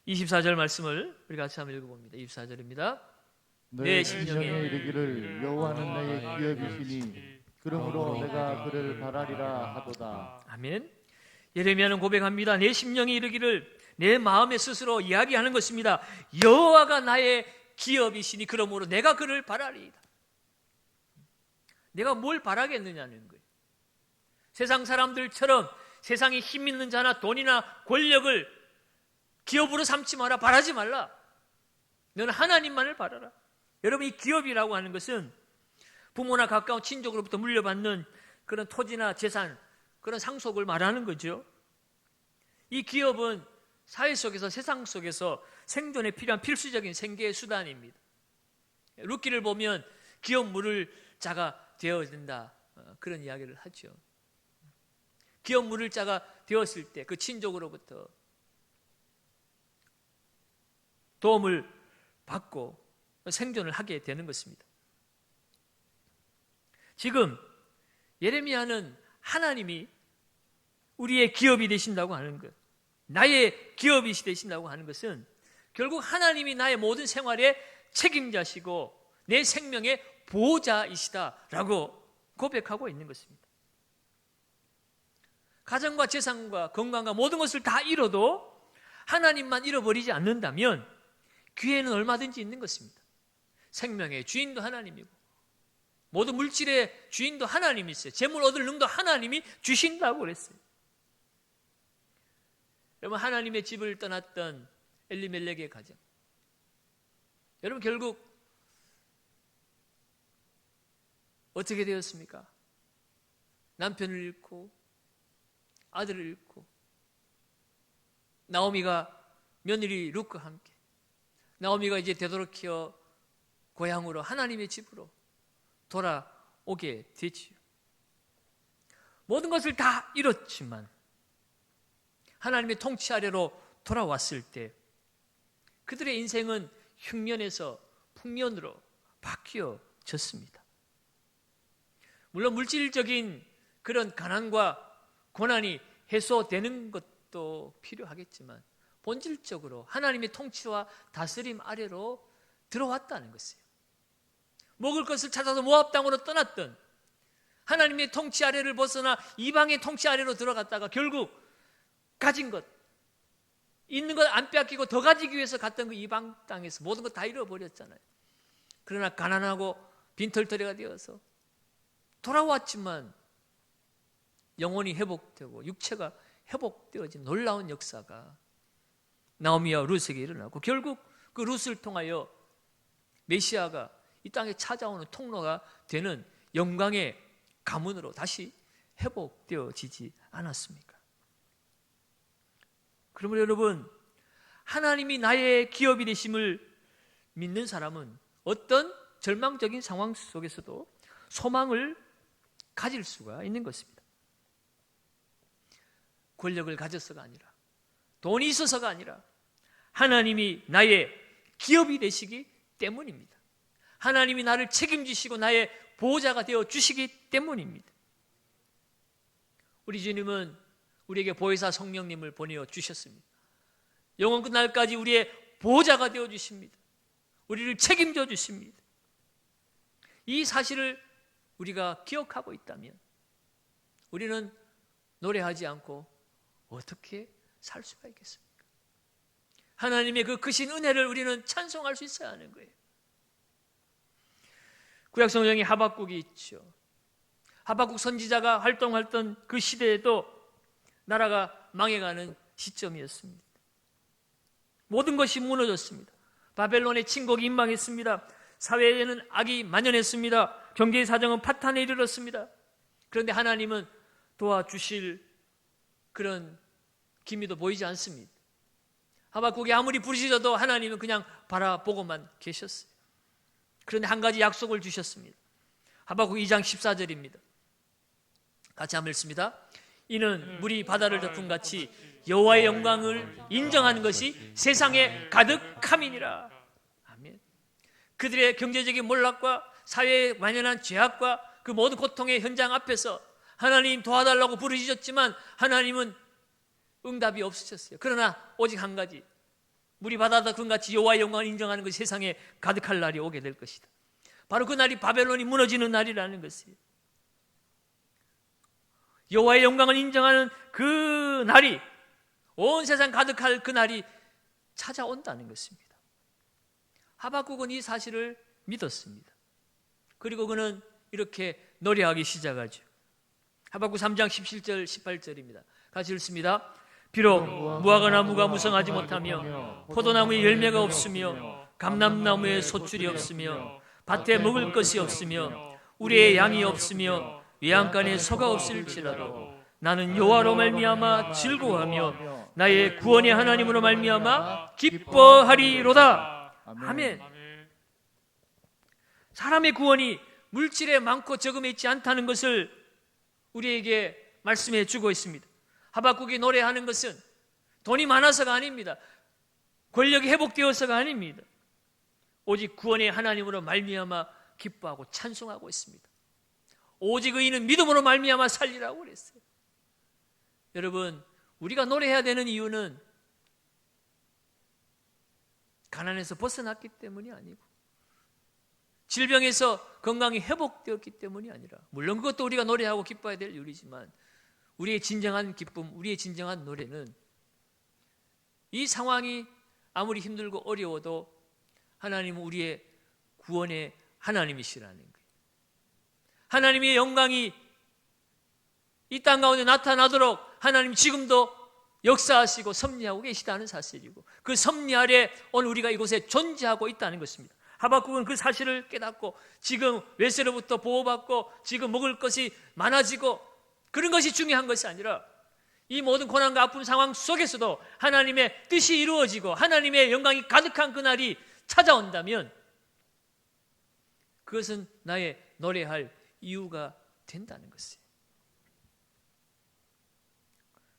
24절 말씀을 우리 같이 한번 읽어봅니다. 24절입니다. 내 심령에 이르기를 여호와는 나의 기업이시니 그러므로 내가 그를 바라리라 하도다. 아멘. 예레미야는 고백합니다. 내 심령이 이르기를 내 마음에 스스로 이야기하는 것입니다. 여호와가 나의 기업이시니 그러므로 내가 그를 바라리이다. 내가 뭘 바라겠느냐는 거예요. 세상 사람들처럼 세상에 힘 있는 자나 돈이나 권력을 기업으로 삼지 마라, 바라지 말라. 너는 하나님만을 바라라. 여러분, 이 기업이라고 하는 것은 부모나 가까운 친족으로부터 물려받는 그런 토지나 재산, 그런 상속을 말하는 거죠. 이 기업은 사회 속에서, 세상 속에서 생존에 필요한 필수적인 생계의 수단입니다. 룻기를 보면 기업 물을 자가 되어야 된다, 그런 이야기를 하죠. 기업 물을 자가 되었을 때 그 친족으로부터 도움을 받고 생존을 하게 되는 것입니다. 지금 예레미야는 하나님이 우리의 기업이 되신다고 하는 것, 나의 기업이 되신다고 하는 것은 결국 하나님이 나의 모든 생활의 책임자시고 내 생명의 보호자이시다라고 고백하고 있는 것입니다. 가정과 재산과 건강과 모든 것을 다 잃어도 하나님만 잃어버리지 않는다면 기회는 얼마든지 있는 것입니다. 생명의 주인도 하나님이고 모든 물질의 주인도 하나님이세요. 재물 얻을 능도 하나님이 주신다고 그랬어요. 여러분, 하나님의 집을 떠났던 엘리멜렉의 가정, 여러분 결국 어떻게 되었습니까? 남편을 잃고 아들을 잃고 나오미가 며느리 룻과 함께 나오미가 이제 되도록이어 고향으로 하나님의 집으로 돌아오게 되지요. 모든 것을 다 잃었지만 하나님의 통치 아래로 돌아왔을 때 그들의 인생은 흉년에서 풍년으로 바뀌어졌습니다. 물론 물질적인 그런 가난과 고난이 해소되는 것도 필요하겠지만 본질적으로 하나님의 통치와 다스림 아래로 들어왔다는 것이에요. 먹을 것을 찾아서 모압 땅으로 떠났던 하나님의 통치 아래를 벗어나 이방의 통치 아래로 들어갔다가 결국 가진 것, 있는 것 안 빼앗기고 더 가지기 위해서 갔던 그 이방 땅에서 모든 것 다 잃어버렸잖아요. 그러나 가난하고 빈털터리가 되어서 돌아왔지만 영혼이 회복되고 육체가 회복되어진 놀라운 역사가 나오미와 룻에게 일어나고 결국 그 룻을 통하여 메시아가 이 땅에 찾아오는 통로가 되는 영광의 가문으로 다시 회복되어지지 않았습니까? 그러므로 여러분, 하나님이 나의 기업이 되심을 믿는 사람은 어떤 절망적인 상황 속에서도 소망을 가질 수가 있는 것입니다. 권력을 가져서가 아니라, 돈이 있어서가 아니라 하나님이 나의 기업이 되시기 때문입니다. 하나님이 나를 책임지시고 나의 보호자가 되어 주시기 때문입니다. 우리 주님은 우리에게 보혜사 성령님을 보내어 주셨습니다. 영원 끝날까지 우리의 보호자가 되어 주십니다. 우리를 책임져 주십니다. 이 사실을 우리가 기억하고 있다면 우리는 노래하지 않고 어떻게 살 수가 있겠습니까? 하나님의 그 크신 은혜를 우리는 찬송할 수 있어야 하는 거예요. 구약 성경에 하박국이 있죠. 하박국 선지자가 활동했던 그 시대에도 나라가 망해가는 시점이었습니다. 모든 것이 무너졌습니다. 바벨론의 침공이 임박했습니다. 사회에는 악이 만연했습니다. 경제 사정은 파탄에 이르렀습니다. 그런데 하나님은 도와주실 그런 기미도 보이지 않습니다. 하박국이 아무리 부르짖어도 하나님은 그냥 바라보고만 계셨어요. 그런데 한 가지 약속을 주셨습니다. 하박국 2장 14절입니다. 같이 한번 읽습니다. 이는 물이 바다를 덮은 같이 여호와의 영광을 인정하는 것이 세상에 가득함이니라. 아멘. 그들의 경제적인 몰락과 사회에 만연한 죄악과 그 모든 고통의 현장 앞에서 하나님 도와달라고 부르짖었지만 하나님은 응답이 없으셨어요. 그러나 오직 한 가지, 물이 바다 덮은 같이 여호와의 영광을 인정하는 것이 세상에 가득할 날이 오게 될 것이다. 바로 그 날이 바벨론이 무너지는 날이라는 것이에요. 여호와의 영광을 인정하는 그 날이, 온 세상 가득할 그 날이 찾아온다는 것입니다. 하박국은 이 사실을 믿었습니다. 그리고 그는 이렇게 노래하기 시작하죠. 하박국 3장 17절 18절입니다. 같이 읽습니다. 비록 무화과 나무가 무성하지 못하며 포도나무에 열매가 없으며 감람나무에 소출이 없으며 밭에 먹을 것이 없으며 우리의 양이 없으며 외양간에 소가 없을지라도 나는 여호와로 말미암아 즐거워하며 나의 구원의 하나님으로 말미암아 기뻐하리로다. 아멘. 사람의 구원이 물질에 많고 적음에 있지 않다는 것을 우리에게 말씀해 주고 있습니다. 하박국이 노래하는 것은 돈이 많아서가 아닙니다. 권력이 회복되어서가 아닙니다. 오직 구원의 하나님으로 말미암아 기뻐하고 찬송하고 있습니다. 오직 의인은 믿음으로 말미암아 살리라고 그랬어요. 여러분, 우리가 노래해야 되는 이유는 가난에서 벗어났기 때문이 아니고 질병에서 건강이 회복되었기 때문이 아니라, 물론 그것도 우리가 노래하고 기뻐해야 될 이유이지만 우리의 진정한 기쁨, 우리의 진정한 노래는 이 상황이 아무리 힘들고 어려워도 하나님은 우리의 구원의 하나님이시라는 거예요. 하나님의 영광이 이 땅 가운데 나타나도록 하나님 지금도 역사하시고 섭리하고 계시다는 사실이고, 그 섭리 아래 오늘 우리가 이곳에 존재하고 있다는 것입니다. 하박국은 그 사실을 깨닫고 지금 외세로부터 보호받고 지금 먹을 것이 많아지고 그런 것이 중요한 것이 아니라 이 모든 고난과 아픈 상황 속에서도 하나님의 뜻이 이루어지고 하나님의 영광이 가득한 그날이 찾아온다면 그것은 나의 노래할 이유가 된다는 것이에요.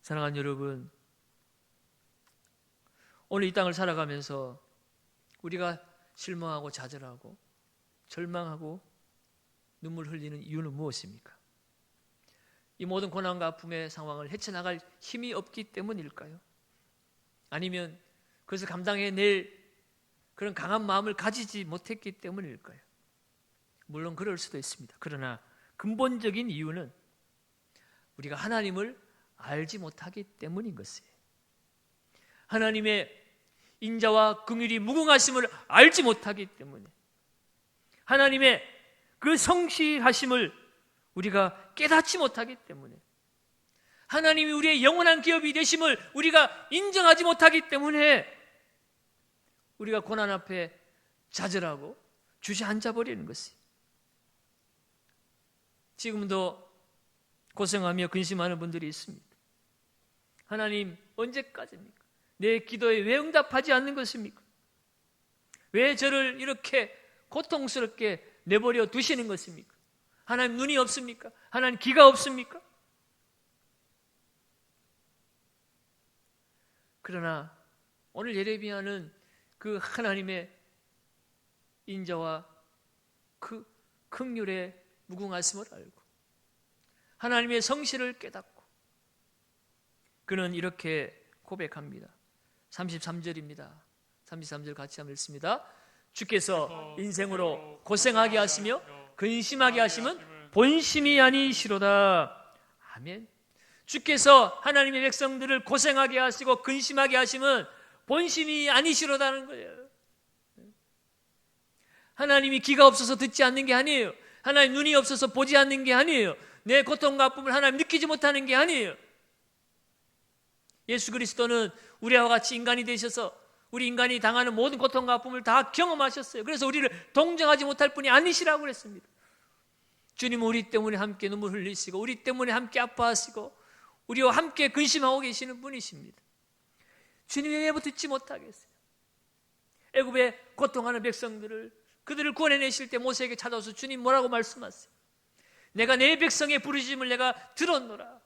사랑하는 여러분, 오늘 이 땅을 살아가면서 우리가 실망하고 좌절하고 절망하고 눈물 흘리는 이유는 무엇입니까? 이 모든 고난과 아픔의 상황을 헤쳐나갈 힘이 없기 때문일까요? 아니면 그것을 감당해낼 그런 강한 마음을 가지지 못했기 때문일까요? 물론 그럴 수도 있습니다. 그러나 근본적인 이유는 우리가 하나님을 알지 못하기 때문인 것이에요. 하나님의 인자와 긍휼이 무궁하심을 알지 못하기 때문에, 하나님의 그 성실하심을 우리가 깨닫지 못하기 때문에, 하나님이 우리의 영원한 기업이 되심을 우리가 인정하지 못하기 때문에 우리가 고난 앞에 좌절하고 주저앉아 버리는 것이에요. 지금도 고생하며 근심하는 분들이 있습니다. 하나님, 언제까지입니까? 내 기도에 왜 응답하지 않는 것입니까? 왜 저를 이렇게 고통스럽게 내버려 두시는 것입니까? 하나님, 눈이 없습니까? 하나님, 귀가 없습니까? 그러나 오늘 예레미야는 그 하나님의 인자와 그 긍휼의 무궁하심을 알고 하나님의 성실을 깨닫고 그는 이렇게 고백합니다. 33절입니다. 33절 같이 한번 읽습니다. 주께서 인생으로 고생하게 하시며 근심하게 하심은 본심이 아니시로다. 아멘. 주께서 하나님의 백성들을 고생하게 하시고 근심하게 하심은 본심이 아니시로다는 거예요. 하나님이 귀가 없어서 듣지 않는 게 아니에요. 하나님 눈이 없어서 보지 않는 게 아니에요. 내 고통과 아픔을 하나님 느끼지 못하는 게 아니에요. 예수 그리스도는 우리와 같이 인간이 되셔서 우리 인간이 당하는 모든 고통과 아픔을 다 경험하셨어요. 그래서 우리를 동정하지 못할 분이 아니시라고 그랬습니다. 주님은 우리 때문에 함께 눈물 흘리시고 우리 때문에 함께 아파하시고 우리와 함께 근심하고 계시는 분이십니다. 주님이 왜 듣지 못하겠어요? 애굽에 고통하는 백성들을 그들을 구원해내실 때 모세에게 찾아와서 주님 뭐라고 말씀하세요? 내가 내 백성의 부르짖음을 내가 들었노라.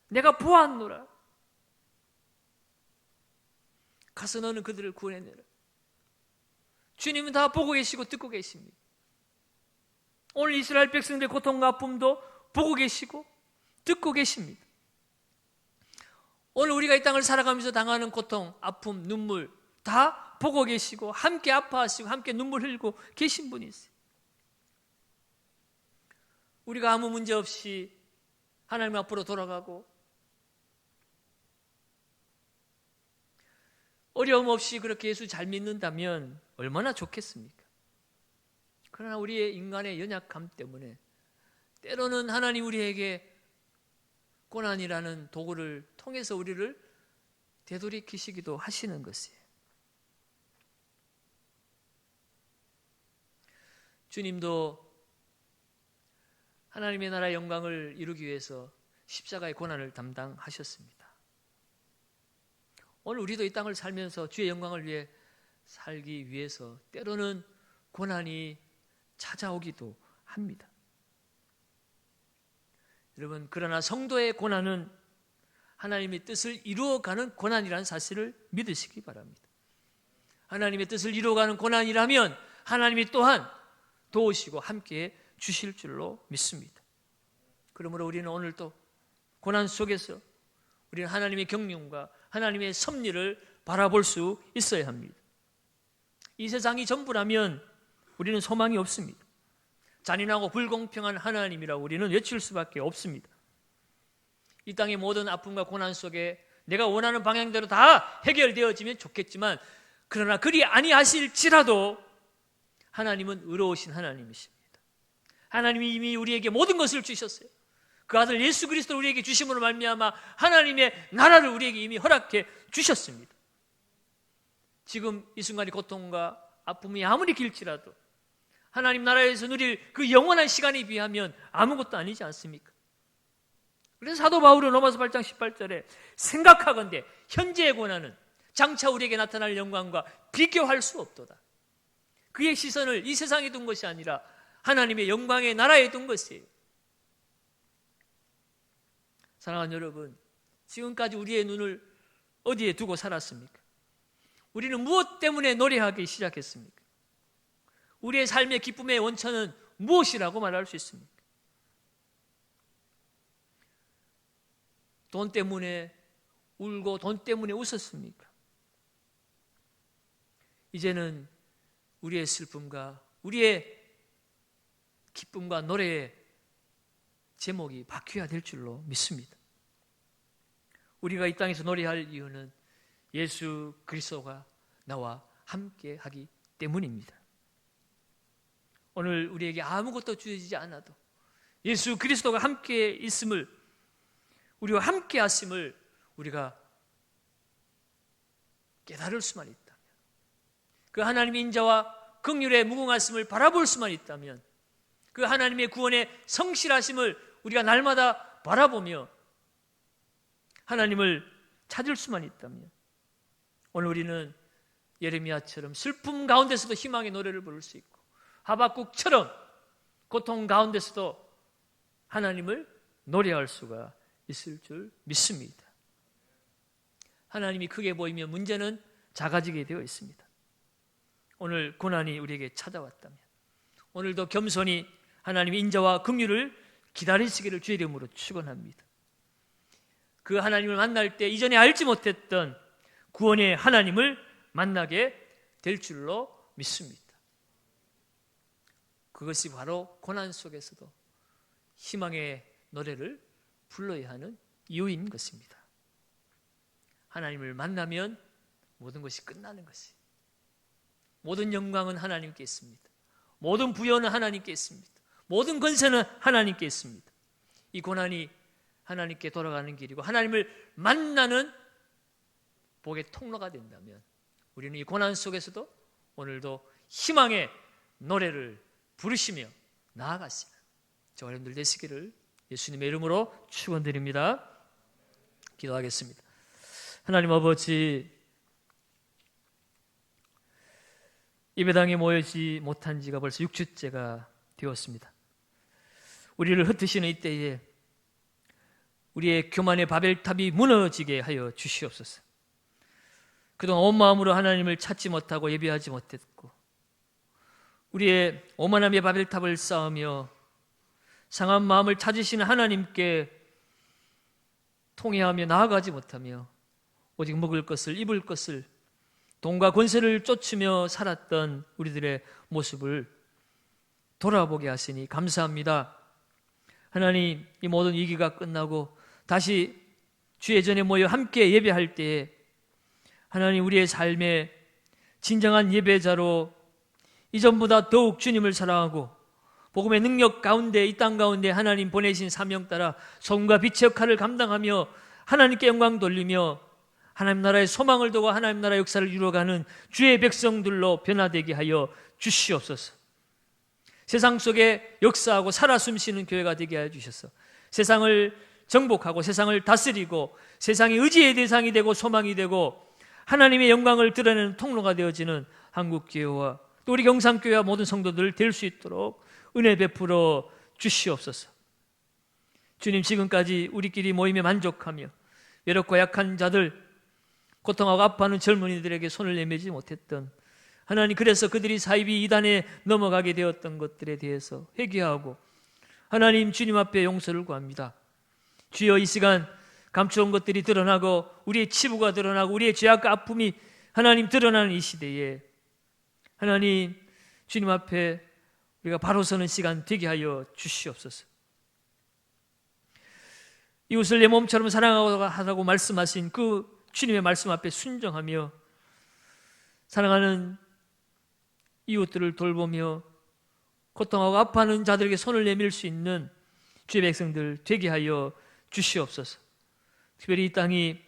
내가 보았노라. 가서 너는 그들을 구원해내라. 주님은 다 보고 계시고 듣고 계십니다. 오늘 이스라엘 백성들의 고통과 아픔도 보고 계시고 듣고 계십니다. 오늘 우리가 이 땅을 살아가면서 당하는 고통, 아픔, 눈물 다 보고 계시고 함께 아파하시고 함께 눈물 흘리고 계신 분이세요. 우리가 아무 문제 없이 하나님 앞으로 돌아가고 어려움 없이 그렇게 예수 잘 믿는다면 얼마나 좋겠습니까? 그러나 우리의 인간의 연약함 때문에 때로는 하나님 우리에게 고난이라는 도구를 통해서 우리를 되돌이키시기도 하시는 것이에요. 주님도 하나님의 나라의 영광을 이루기 위해서 십자가의 고난을 담당하셨습니다. 오늘 우리도 이 땅을 살면서 주의 영광을 위해 살기 위해서 때로는 고난이 찾아오기도 합니다. 여러분, 그러나 성도의 고난은 하나님의 뜻을 이루어가는 고난이라는 사실을 믿으시기 바랍니다. 하나님의 뜻을 이루어가는 고난이라면 하나님이 또한 도우시고 함께 주실 줄로 믿습니다. 그러므로 우리는 오늘 또 고난 속에서 우리는 하나님의 경륜과 하나님의 섭리를 바라볼 수 있어야 합니다. 이 세상이 전부라면 우리는 소망이 없습니다. 잔인하고 불공평한 하나님이라고 우리는 외칠 수밖에 없습니다. 이 땅의 모든 아픔과 고난 속에 내가 원하는 방향대로 다 해결되어지면 좋겠지만 그러나 그리 아니하실지라도 하나님은 의로우신 하나님이십니다. 하나님이 이미 우리에게 모든 것을 주셨어요. 그 아들 예수 그리스도를 우리에게 주심으로 말미암아 하나님의 나라를 우리에게 이미 허락해 주셨습니다. 지금 이 순간의 고통과 아픔이 아무리 길지라도 하나님 나라에서 누릴 그 영원한 시간에 비하면 아무것도 아니지 않습니까? 그래서 사도 바울은 로마서 8장 18절에 생각하건대 현재의 고난은 장차 우리에게 나타날 영광과 비교할 수 없도다. 그의 시선을 이 세상에 둔 것이 아니라 하나님의 영광의 나라에 둔 것이에요. 사랑하는 여러분, 지금까지 우리의 눈을 어디에 두고 살았습니까? 우리는 무엇 때문에 노래하기 시작했습니까? 우리의 삶의 기쁨의 원천은 무엇이라고 말할 수 있습니까? 돈 때문에 울고 돈 때문에 웃었습니까? 이제는 우리의 슬픔과 우리의 기쁨과 노래의 제목이 바뀌어야 될 줄로 믿습니다. 우리가 이 땅에서 노래할 이유는 예수 그리스도가 나와 함께 하기 때문입니다. 오늘 우리에게 아무것도 주어지지 않아도 예수 그리스도가 함께 있음을, 우리와 함께 하심을 우리가 깨달을 수만 있다면, 그 하나님의 인자와 긍휼의 무궁하심을 바라볼 수만 있다면, 그 하나님의 구원의 성실하심을 우리가 날마다 바라보며 하나님을 찾을 수만 있다면 오늘 우리는 예레미야처럼 슬픔 가운데서도 희망의 노래를 부를 수 있고 하박국처럼 고통 가운데서도 하나님을 노래할 수가 있을 줄 믿습니다. 하나님이 크게 보이면 문제는 작아지게 되어 있습니다. 오늘 고난이 우리에게 찾아왔다면 오늘도 겸손히 하나님의 인자와 긍휼을 기다리시기를 주의 이름으로 축원합니다. 그 하나님을 만날 때 이전에 알지 못했던 구원의 하나님을 만나게 될 줄로 믿습니다. 그것이 바로 고난 속에서도 희망의 노래를 불러야 하는 이유인 것입니다. 하나님을 만나면 모든 것이 끝나는 것이, 모든 영광은 하나님께 있습니다. 모든 부여는 하나님께 있습니다. 모든 권세는 하나님께 있습니다. 이 고난이 하나님께 돌아가는 길이고 하나님을 만나는 복의 통로가 된다면 우리는 이 고난 속에서도 오늘도 희망의 노래를 부르시며 나아갔습니다. 저와 여러분들 되시기를 예수님의 이름으로 축원드립니다. 기도하겠습니다. 하나님 아버지, 예배당에 모이지 못한 지가 벌써 6주째가 되었습니다. 우리를 흩으시는 이때에 우리의 교만의 바벨탑이 무너지게 하여 주시옵소서. 그동안 온 마음으로 하나님을 찾지 못하고 예배하지 못했고 우리의 오만함의 바벨탑을 쌓으며 상한 마음을 찾으시는 하나님께 통회하며 나아가지 못하며 오직 먹을 것을 입을 것을 돈과 권세를 쫓으며 살았던 우리들의 모습을 돌아보게 하시니 감사합니다. 하나님, 이 모든 위기가 끝나고 다시 주의 전에 모여 함께 예배할 때에 하나님 우리의 삶의 진정한 예배자로 이전보다 더욱 주님을 사랑하고 복음의 능력 가운데 이 땅 가운데 하나님 보내신 사명 따라 소금과 빛의 역할을 감당하며 하나님께 영광 돌리며 하나님 나라의 소망을 두고 하나님 나라의 역사를 이루어가는 주의 백성들로 변화되게 하여 주시옵소서. 세상 속에 역사하고 살아 숨쉬는 교회가 되게 하여 주셔서 세상을 정복하고 세상을 다스리고 세상이 의지의 대상이 되고 소망이 되고 하나님의 영광을 드러내는 통로가 되어지는 한국교회와 또 우리 경상교회와 모든 성도들 될 수 있도록 은혜 베풀어 주시옵소서. 주님, 지금까지 우리끼리 모임에 만족하며 외롭고 약한 자들, 고통하고 아파하는 젊은이들에게 손을 내밀지 못했던 하나님, 그래서 그들이 사이비 이단에 넘어가게 되었던 것들에 대해서 회개하고 하나님 주님 앞에 용서를 구합니다. 주여, 이 시간 감추온 것들이 드러나고 우리의 치부가 드러나고 우리의 죄악과 아픔이 하나님 드러나는 이 시대에 하나님 주님 앞에 우리가 바로 서는 시간 되게 하여 주시옵소서. 이웃을 내 몸처럼 사랑하라고 말씀하신 그 주님의 말씀 앞에 순종하며 사랑하는 이웃들을 돌보며 고통하고 아파하는 자들에게 손을 내밀 수 있는 주의 백성들 되게 하여 주시옵소서. 특별히 이 땅이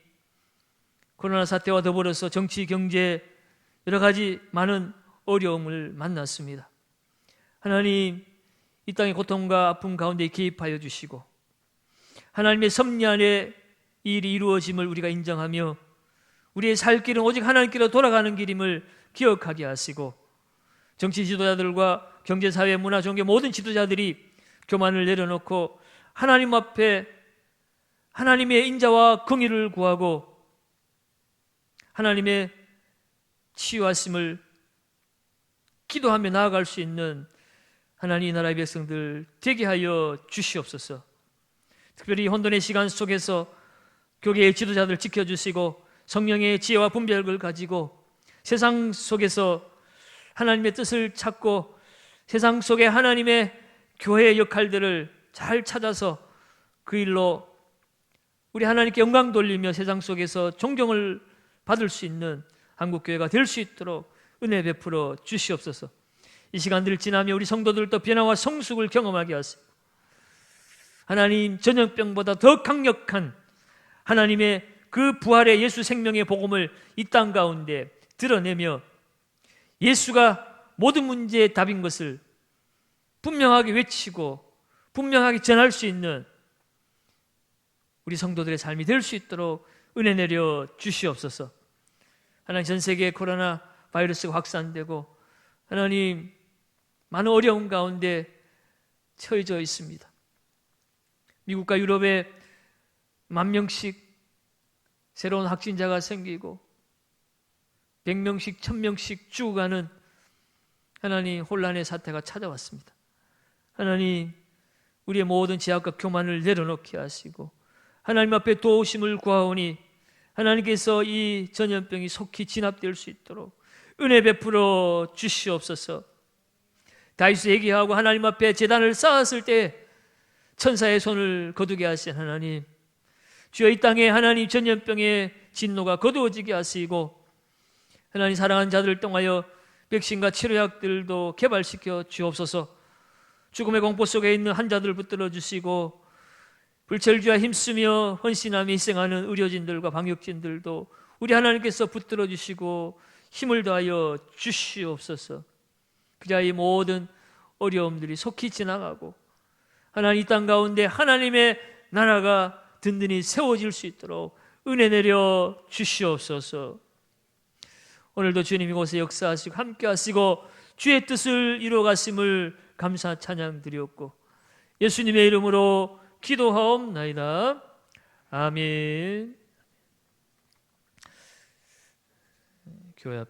코로나 사태와 더불어서 정치, 경제 여러 가지 많은 어려움을 만났습니다. 하나님, 이 땅의 고통과 아픔 가운데 개입하여 주시고 하나님의 섭리 안에 이 일이 이루어짐을 우리가 인정하며 우리의 살 길은 오직 하나님께로 돌아가는 길임을 기억하게 하시고 정치 지도자들과 경제, 사회, 문화, 종교 모든 지도자들이 교만을 내려놓고 하나님 앞에 하나님의 인자와 긍의를 구하고 하나님의 치유하심을 기도하며 나아갈 수 있는 하나님 이 나라의 백성들 되게 하여 주시옵소서. 특별히 혼돈의 시간 속에서 교계의 지도자들 지켜주시고 성령의 지혜와 분별을 가지고 세상 속에서 하나님의 뜻을 찾고 세상 속에 하나님의 교회의 역할들을 잘 찾아서 그 일로 우리 하나님께 영광 돌리며 세상 속에서 존경을 받을 수 있는 한국교회가 될 수 있도록 은혜 베풀어 주시옵소서. 이 시간들을 지나며 우리 성도들도 변화와 성숙을 경험하게 하시고 하나님, 전염병보다 더 강력한 하나님의 그 부활의 예수 생명의 복음을 이 땅 가운데 드러내며 예수가 모든 문제의 답인 것을 분명하게 외치고 분명하게 전할 수 있는 우리 성도들의 삶이 될 수 있도록 은혜 내려 주시옵소서. 하나님, 전 세계에 코로나 바이러스가 확산되고 하나님 많은 어려움 가운데 처해져 있습니다. 미국과 유럽에 10,000명씩 새로운 확진자가 생기고 100명씩 1,000명씩 죽어가는 하나님 혼란의 사태가 찾아왔습니다. 하나님, 우리의 모든 죄악과 교만을 내려놓게 하시고 하나님 앞에 도우심을 구하오니 하나님께서 이 전염병이 속히 진압될 수 있도록 은혜 베풀어 주시옵소서. 다윗이 얘기하고 하나님 앞에 제단을 쌓았을 때 천사의 손을 거두게 하신 하나님, 주여 이 땅에 하나님 전염병의 진노가 거두어지게 하시고 하나님 사랑하는 자들을 통하여 백신과 치료약들도 개발시켜 주옵소서. 죽음의 공포 속에 있는 환자들을 붙들어 주시고 불철주야 힘쓰며 헌신하며 희생하는 의료진들과 방역진들도 우리 하나님께서 붙들어 주시고 힘을 더하여 주시옵소서. 그래야 이 모든 어려움들이 속히 지나가고 하나님 이 땅 가운데 하나님의 나라가 든든히 세워질 수 있도록 은혜 내려 주시옵소서. 오늘도 주님 이곳에 역사하시고 함께 하시고 주의 뜻을 이루어갔음을 감사 찬양 드리옵고 예수님의 이름으로 기도하옵나이다. 아멘. 교회 앞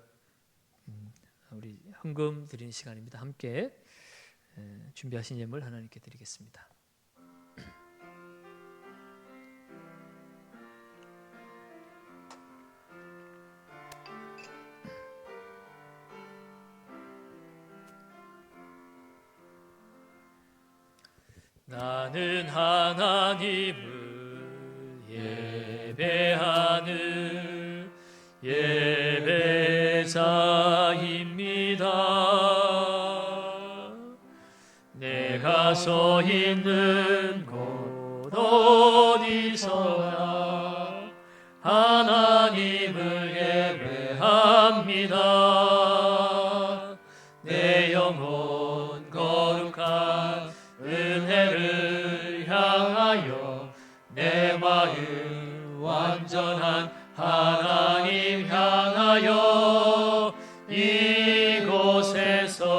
우리 헌금 드리는 시간입니다. 함께 준비하신 예물 하나님께 드리겠습니다. 나는 하나님을 예배하는 예배자입니다. 내가 서 있는 곳 어디서나 하나님을 예배합니다. 내 영혼 거룩한 은혜를 향하여 내 마음 완전한 하나님 향하여 이곳에서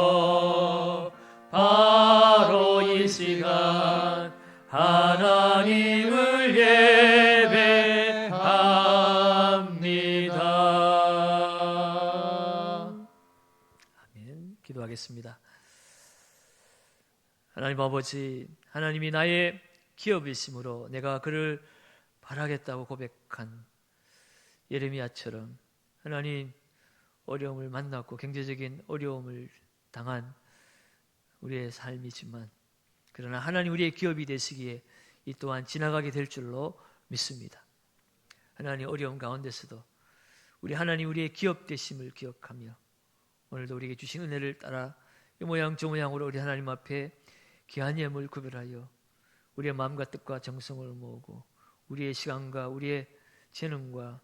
바로 이 시간 하나님을 예배합니다. 아멘. 기도하겠습니다. 하나님 아버지, 하나님이 나의 기업이심으로 내가 그를 바라겠다고 고백한 예레미야처럼 하나님 어려움을 만났고 경제적인 어려움을 당한 우리의 삶이지만 그러나 하나님 우리의 기업이 되시기에 이 또한 지나가게 될 줄로 믿습니다. 하나님 어려움 가운데서도 우리 하나님 우리의 기업 되심을 기억하며 오늘도 우리에게 주신 은혜를 따라 이 모양 저 모양으로 우리 하나님 앞에 귀한 예물 구별하여 우리의 마음과 뜻과 정성을 모으고 우리의 시간과 우리의 재능과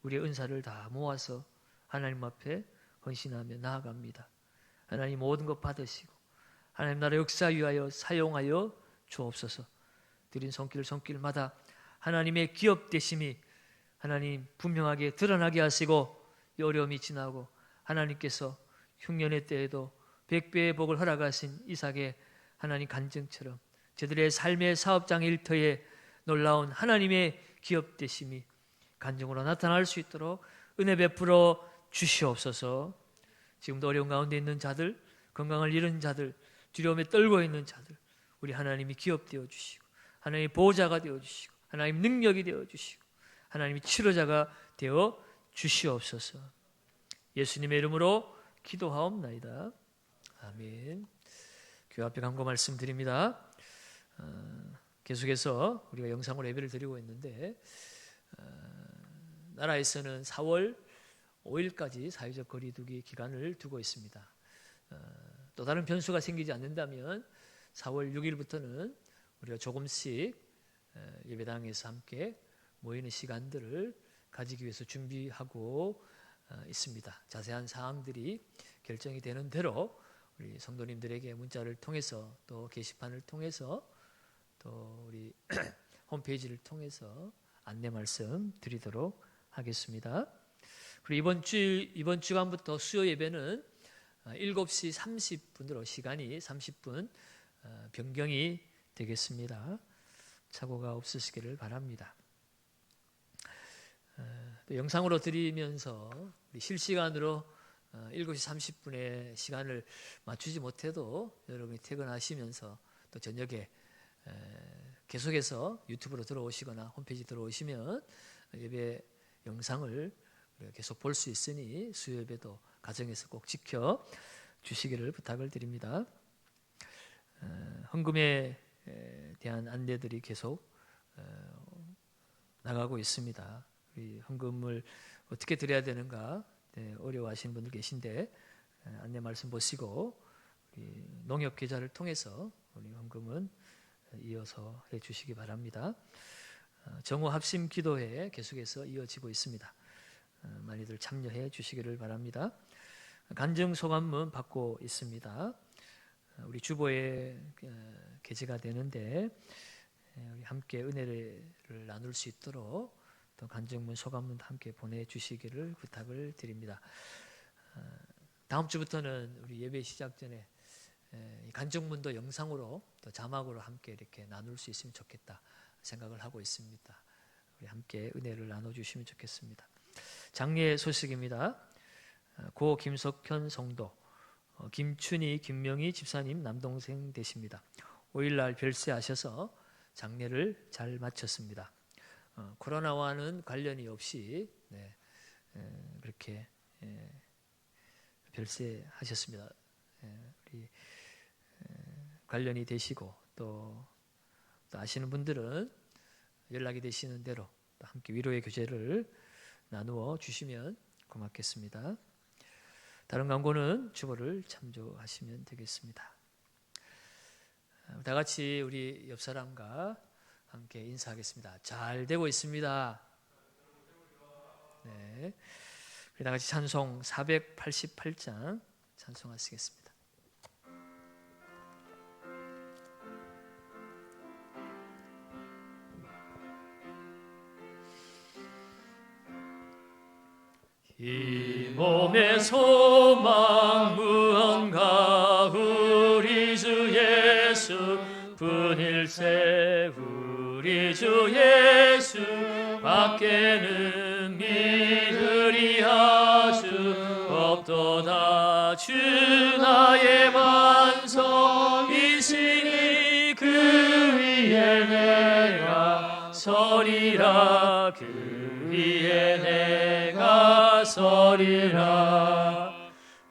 우리의 은사를 다 모아서 하나님 앞에 헌신하며 나아갑니다. 하나님 모든 것 받으시고 하나님 나라 역사 위하여 사용하여 주옵소서. 드린 손길마다 하나님의 기업 되심이 하나님 분명하게 드러나게 하시고 이 어려움이 지나고 하나님께서 흉년의 때에도 100배의 복을 허락하신 이삭의 하나님 간증처럼 저들의 삶의 사업장 일터에 놀라운 하나님의 기업 되심이 간증으로 나타날 수 있도록 은혜 베풀어 주시옵소서. 지금도 어려운 가운데 있는 자들, 건강을 잃은 자들, 두려움에 떨고 있는 자들 우리 하나님이 기업 되어 주시고 하나님이 보호자가 되어 주시고 하나님 능력이 되어 주시고 하나님이 치료자가 되어 주시옵소서. 예수님의 이름으로 기도하옵나이다. 아멘. 교회 앞에 간구 말씀드립니다. 계속해서 우리가 영상으로 예배를 드리고 있는데 나라에서는 4월 5일까지 사회적 거리두기 기간을 두고 있습니다. 또 다른 변수가 생기지 않는다면 4월 6일부터는 우리가 조금씩 예배당에서 함께 모이는 시간들을 가지기 위해서 준비하고 있습니다. 자세한 사항들이 결정이 되는 대로 우리 성도님들에게 문자를 통해서 또 게시판을 통해서 또 우리 홈페이지를 통해서 안내 말씀 드리도록 하겠습니다. 그리고 이번 주간부터 수요 예배는 7시 30분으로 시간이 30분 변경이 되겠습니다. 착오가 없으시기를 바랍니다. 또 영상으로 드리면서 우리 실시간으로 7시 30분의 시간을 맞추지 못해도 여러분이 퇴근하시면서 또 저녁에 계속해서 유튜브로 들어오시거나 홈페이지 들어오시면 예배 영상을 우리가 계속 볼 수 있으니 수요 예배도 가정에서 꼭 지켜 주시기를 부탁을 드립니다. 헌금에 대한 안내들이 계속 나가고 있습니다. 우리 헌금을 어떻게 드려야 되는가 어려워하시는 분들 계신데 안내 말씀 보시고 우리 농협 계좌를 통해서 우리 헌금은 이어서 해주시기 바랍니다. 정오 합심 기도회 계속해서 이어지고 있습니다. 많이들 참여해 주시기를 바랍니다. 간증 소감문 받고 있습니다. 우리 주보에 게재가 되는데 우리 함께 은혜를 나눌 수 있도록 또 간증문 소감문 함께 보내주시기를 부탁을 드립니다. 다음 주부터는 우리 예배 시작 전에 간증문도 영상으로 또 자막으로 함께 이렇게 나눌 수 있으면 좋겠다 생각을 하고 있습니다. 우리 함께 은혜를 나눠주시면 좋겠습니다. 장례 소식입니다. 고 김석현 성도, 김춘희, 김명희 집사님 남동생 되십니다. 5일날 별세하셔서 장례를 잘 마쳤습니다. 코로나와는 관련이 없이 그렇게 별세하셨습니다. 우리 관련이 되시고 또 아시는 분들은 연락이 되시는 대로 또 함께 위로의 교제를 나누어 주시면 고맙겠습니다. 다른 광고는 주보를 참조하시면 되겠습니다. 다 같이 우리 옆 사람과 함께 인사하겠습니다. 잘 되고 있습니다. 네, 우리 다 같이 찬송 488장 찬송하시겠습니다. 이 몸의 소망 무언가 우리 주 예수 분일세 우리 주 예수 밖에는 믿으리 하주 없도다. 주 나의 반석이시니 그 위에 내가 서리라. 그 위에 내가 서리라.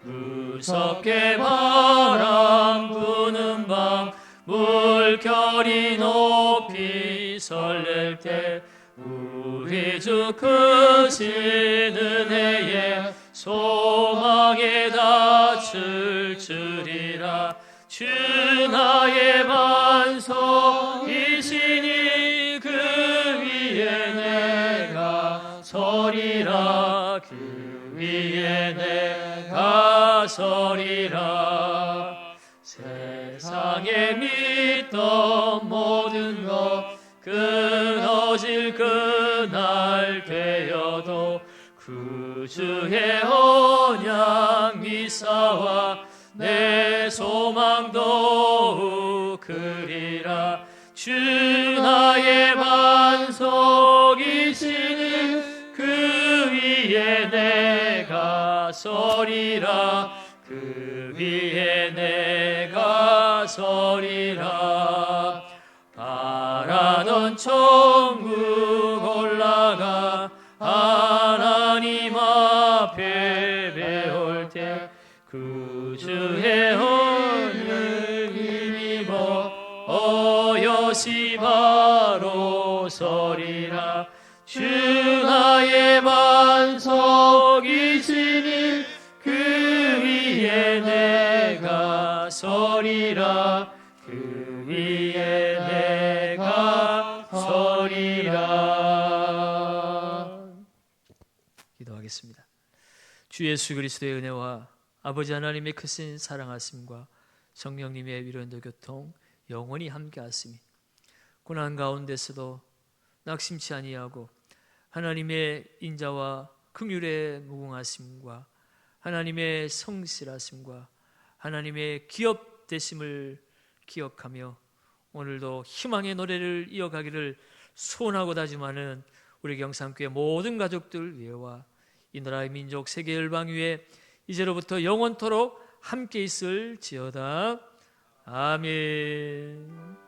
무섭게 바람 부는 밤 물결이 높이 설렐 때 우리 주 크신 은혜에 소망에 닿을 줄이라. 주 나의 반석이시니 그 위에 내가 서리라. 그 위에 내가 서리라. 세상에 믿던 모든 것 끊어질 그날 되어도 구주의 언약 미사와 내 소망도 그리라. 주 나의 반석이시니 그 위에 내가 서리라. 그 위에 내가 서리라. 바라던 천국 올라가 하나님 앞에 배울 때 구주의 언을 힘입어 어여시 바로 서리라. 주 나의 반석이시니 그 위에 내가 서리라. 그 위에 내가 서리라. 기도하겠습니다. 주 예수 그리스도의 은혜와 아버지 하나님의 크신 사랑하심과 성령님의 위로인도 교통 영원히 함께하시니 고난 가운데서도 낙심치 아니하고 하나님의 인자와 긍휼의 무궁하심과 하나님의 성실하심과 하나님의 기업되심을 기억하며 오늘도 희망의 노래를 이어가기를 소원하고 다짐하는 우리 경상교회 모든 가족들 위에와 이 나라의 민족 세계 열방 위에 이제로부터 영원토록 함께 있을지어다. 아멘.